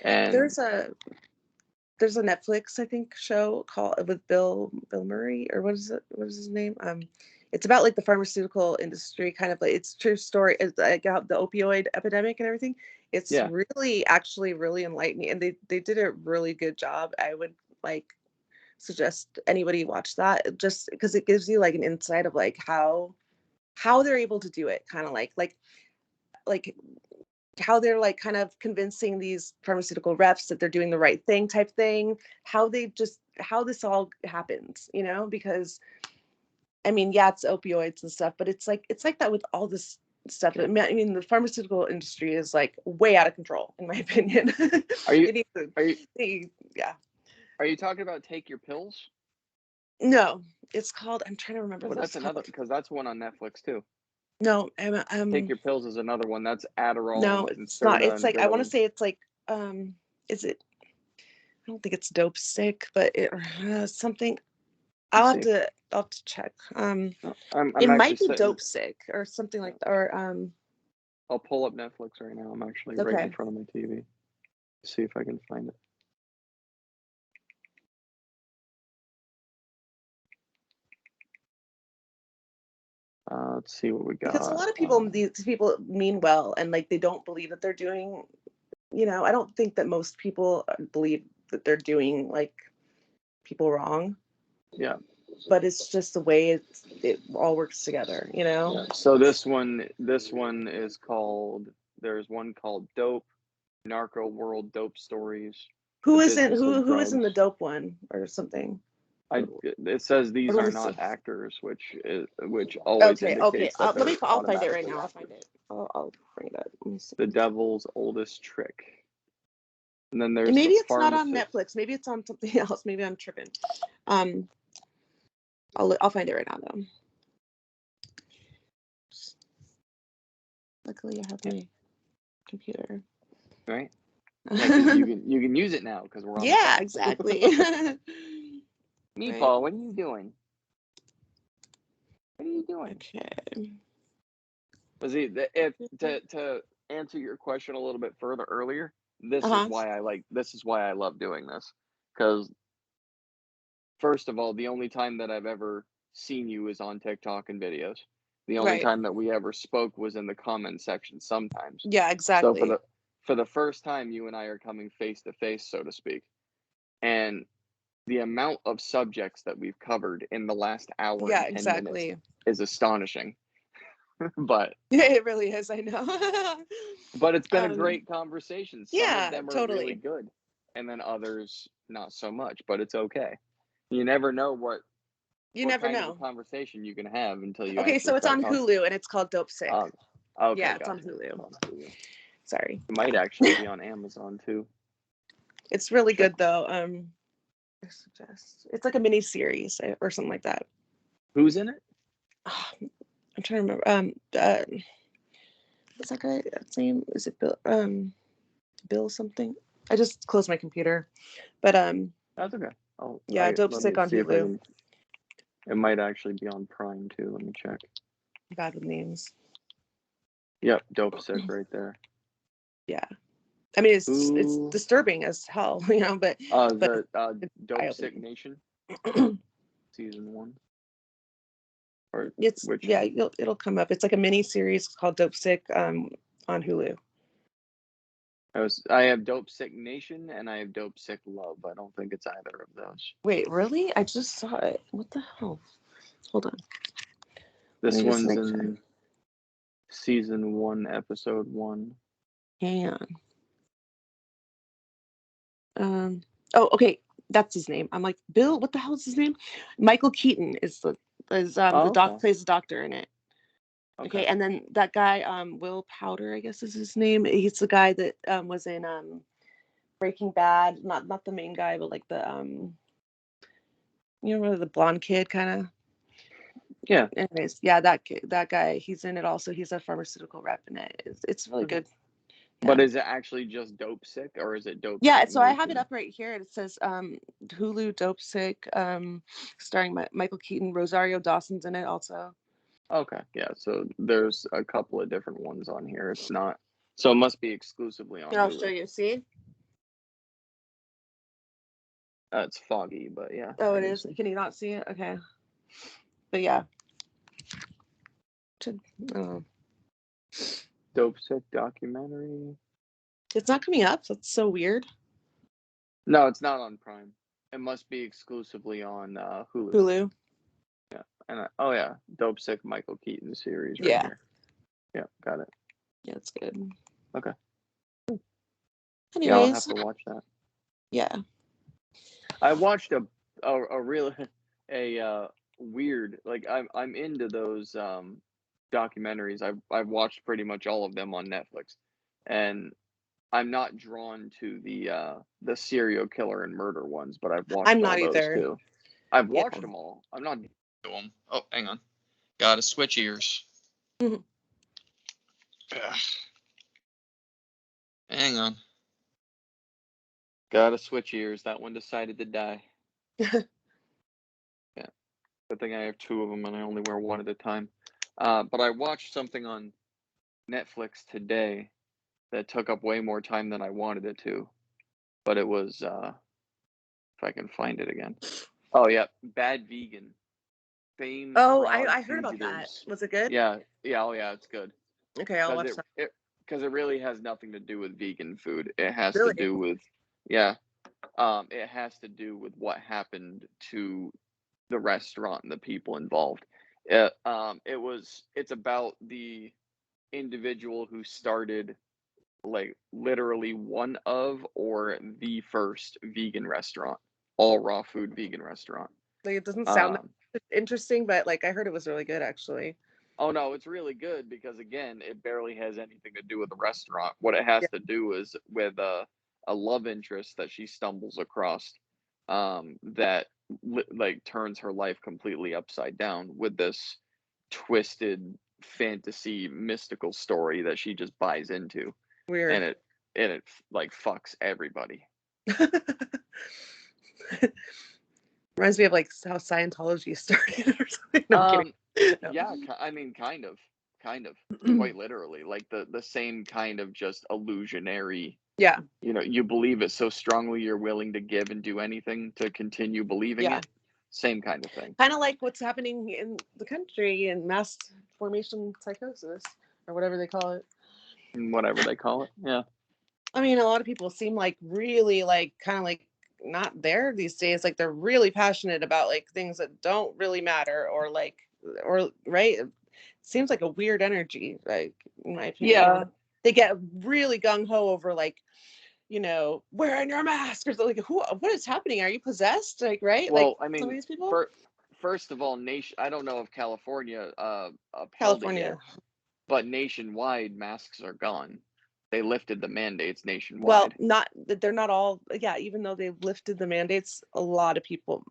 and There's a there's a Netflix, I think, show called with Bill Murray, or what is his name? It's about like the pharmaceutical industry, kind of like, it's true story. It's like how the opioid epidemic and everything. It's yeah, really actually really enlightening, and they did a really good job. I would like suggest anybody watch that, just because it gives you like an insight of like how they're able to do it, kind of like how they're like kind of convincing these pharmaceutical reps that they're doing the right thing, type thing, how this all happens, because I mean, yeah, it's opioids and stuff, but it's like that with all this stuff. I mean, the pharmaceutical industry is like way out of control, in my opinion. are you They need to, are you yeah. are you talking about Take Your Pills? No, it's called, I'm trying to remember Well, what that's it's another, called. because that's one on Netflix too. No, Take Your Pills is another one. That's Adderall no, and it's not. Concerta It's and like, I want to Ritalin. say it's like, is it, I don't think it's dope sick, but something. Let me I'll have see. to check. I'm It actually might be sitting. dope sick or something like that. Or I'll pull up Netflix right now. I'm actually right in okay. front of my TV. See if I can find it. Let's see what we Because a got. lot of people, these people mean well, and like they don't believe that they're doing. I don't think that most people believe that they're doing like people wrong, Yeah, but it's just the way it all works together. yeah. So this one is called. There's one called Dope, Narco World Dope Stories, The Who isn't Business of who is in Drugs. the dope one or something? It says Or these let are me see. not actors, which always Okay. indicates that they're I'll find it right automatically now. I'll find actors. it. I'll bring it up. Let me see. The Devil's Oldest Trick. And then And there's The maybe it's not on Pharmacist. Netflix. Maybe it's on something else. Maybe I'm tripping. Um, I'll find it right now though. Luckily, I have my computer. Right? Yeah, because you can use it now because we're on the Yeah, phone. exactly. Right. Meatball, what are you doing? What are you doing? Okay. Was he if to answer your question a little bit further earlier? Uh huh. This is why I love doing this. Because first of all, the only time that I've ever seen you is on TikTok and videos. The only Right. time that we ever spoke was in the comment section sometimes. Yeah, So exactly. for the first time, you and I are coming face to face, so to speak. And the amount of subjects that we've covered in the last hour Yeah, and 10 minutes exactly. is astonishing. but It really is. I know. but it's been a um. great conversation. Some of Yeah. them are really Totally. good, and then others not so much, but it's okay. You never know You what never kind of a know. conversation you can have until you Okay, actually so it's start on talking. Hulu and it's called Dope Sick. Um, okay, Yeah, it's on gotcha. Hulu. It's on Hulu. Sorry. It might actually be on Amazon too. It's really Check. good though. I suggest it's like a mini series or something like that. Who's in it? Oh, I'm trying to remember. What's that guy's name? Is it Bill? Bill something. I just closed my computer, but That's okay. yeah, Dope Let Sick me on see if I Hulu. can. It might actually be on Prime too. Let me check. Bad with names. Yep, Dope Sick right there. Yeah, I mean it's Ooh. disturbing as hell, you know, but The it's Dope Sick eye-opening. Nation season 1, or It's which? yeah, it'll come up. It's like a mini series called Dope Sick on Hulu. I have Dope Sick Nation and I have Dope Sick Love. I don't think it's either of those. Wait, really? I just saw it. What the hell? Hold on. Let This me just one's make sure. in season 1, episode 1. Hang on. Oh, okay. That's his name. I'm like, Bill, what the hell is his name? Michael Keaton is the Oh, okay. plays the doctor in it. Okay, and then that guy, Will Powder, I guess is his name. He's the guy that was in Breaking Bad. Not the main guy, but like the you know, the blonde kid kind of. Yeah. Anyways, yeah, that guy, he's in it also. He's a pharmaceutical rep in it. It's really good. But Yeah. is it actually just Dope Sick or is it Dope Yeah, Sick so I have it Nation? up right here. It says Hulu Dope Sick, starring Michael Keaton. Rosario Dawson's in it also. Okay, yeah. So there's a couple of different ones on here. It's not. So it must be exclusively on Here, I'll Hulu. show you. See? It's foggy, but yeah. Oh, I it can is. see. Can you not see it? Okay. But yeah. Dope Sick documentary. It's not coming up. That's so weird. No, it's not on Prime. It must be exclusively on Hulu. Hulu. Yeah, and oh yeah, Dope Sick Michael Keaton series right Yeah. here. Yeah, got it. Yeah, it's good. Okay. Anyways. Yeah, I'll have to watch that. Yeah. I watched a real weird, like I'm into those documentaries. I've watched pretty much all of them on Netflix, and I'm not drawn to the serial killer and murder ones, but I've watched I'm all not those either. too. I've Yeah. watched them all. I'm not doing them. Oh, hang on. Gotta switch ears. Mhm. Hang on. Gotta switch ears. That one decided to die. Yeah. Good thing I have 2 of them and I only wear one at a time. But I watched something on Netflix today that took up way more time than I wanted it to. But it was, if I can find it again. Oh, yeah. Bad Vegan. Famed Oh, frog I heard about that. fugitives. Was it good? Yeah. Yeah. Oh, yeah. It's good. Okay, I'll watch Because that. because it really has nothing to do with vegan food. It has to Really? do with, yeah. It has to do with what happened to the restaurant and the people involved. It's about the individual who started, like, literally one of or the first vegan restaurant, all raw food vegan restaurant. Like, it doesn't sound Um, that interesting, but like I heard it was really good actually. oh no, it's really good because again, it barely has anything to do with the restaurant. What it has Yeah. to do is with a love interest that she stumbles across, that like turns her life completely upside down with this twisted fantasy mystical story that she just buys into, Weird. and it like fucks everybody. Reminds me of like how Scientology started or something. No, I'm kidding. No. Yeah, I mean, kind of, quite literally, like the same kind of just illusionary. Yeah. You know, you believe it so strongly you're willing to give and do anything to continue believing Yeah. it. Same kind of thing. Kind of like what's happening in the country in mass formation psychosis or whatever they call it. Whatever they call it. Yeah. I mean, a lot of people seem like really like kind of like not there these days. Like they're really passionate about like things that don't really matter or like, or right. It seems like a weird energy, like in my opinion. Yeah. They get really gung ho over like, you know, wearing your mask or something. Like, what is happening? Are you possessed? Like, right? Well, Like I some of mean, these people. first of all, I don't know if California upheld it California. yet, but nationwide masks are gone. They lifted the mandates Well, nationwide. they're not all. Yeah, even though they've lifted the mandates, a lot of people,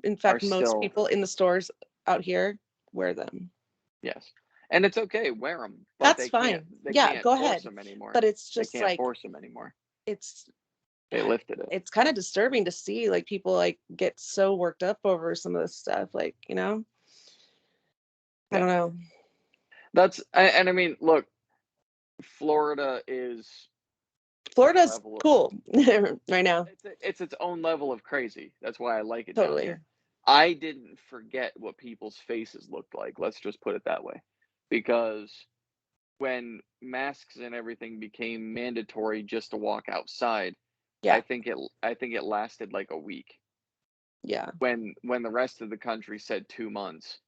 in Are fact, most still, people in the stores out here wear them. yes. And it's okay, wear them, but That's they can't. fine. They Yeah, can't go force ahead. them anymore. But it's They just can't like force them anymore. it's They lifted it. it's kind of disturbing to see like people like get so worked up over some of this stuff. Like, you know, I Yeah, don't know. and I mean, look, Florida is a Florida's level of cool right now. it's its own level of crazy. That's why I like it down Totally. here. I didn't forget what people's faces looked like. Let's just put it that way, because when masks and everything became mandatory just to walk outside, Yeah. I think it lasted like a week. Yeah. When the rest of the country said 2 months,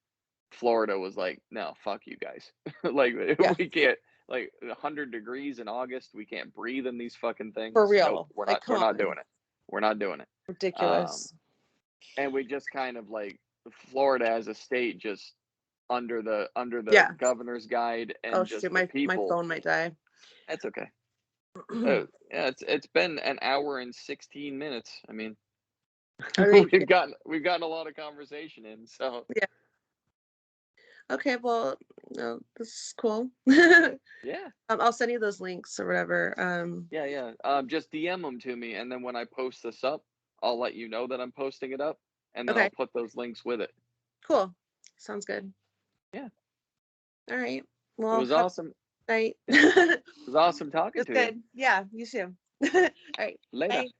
Florida was like, no, fuck you guys. Like Yeah. we can't, like 100 degrees in August, we can't breathe in these fucking For things. Nope, real. Like, we're come not on. doing it. We're not doing it. Um, Ridiculous. and we just kind of like Florida as a state just under the Yeah. governor's guide Oh and just shoot, the my people. phone might die. That's okay. Yeah, it's been an hour and 16 minutes. I mean, All right. we've gotten a lot of conversation in. So Yeah. Okay, well, no, this is cool. yeah, I'll send you those links or whatever. yeah, yeah. Just DM them to me, and then when I post this up, I'll let you know that I'm posting it up, and then I'll Okay, put those links with it. cool. Sounds good. Yeah, All right. it Well, was have awesome. a night. Yeah, it was awesome talking It's to you. good. Yeah, you too. All right. Later. Bye.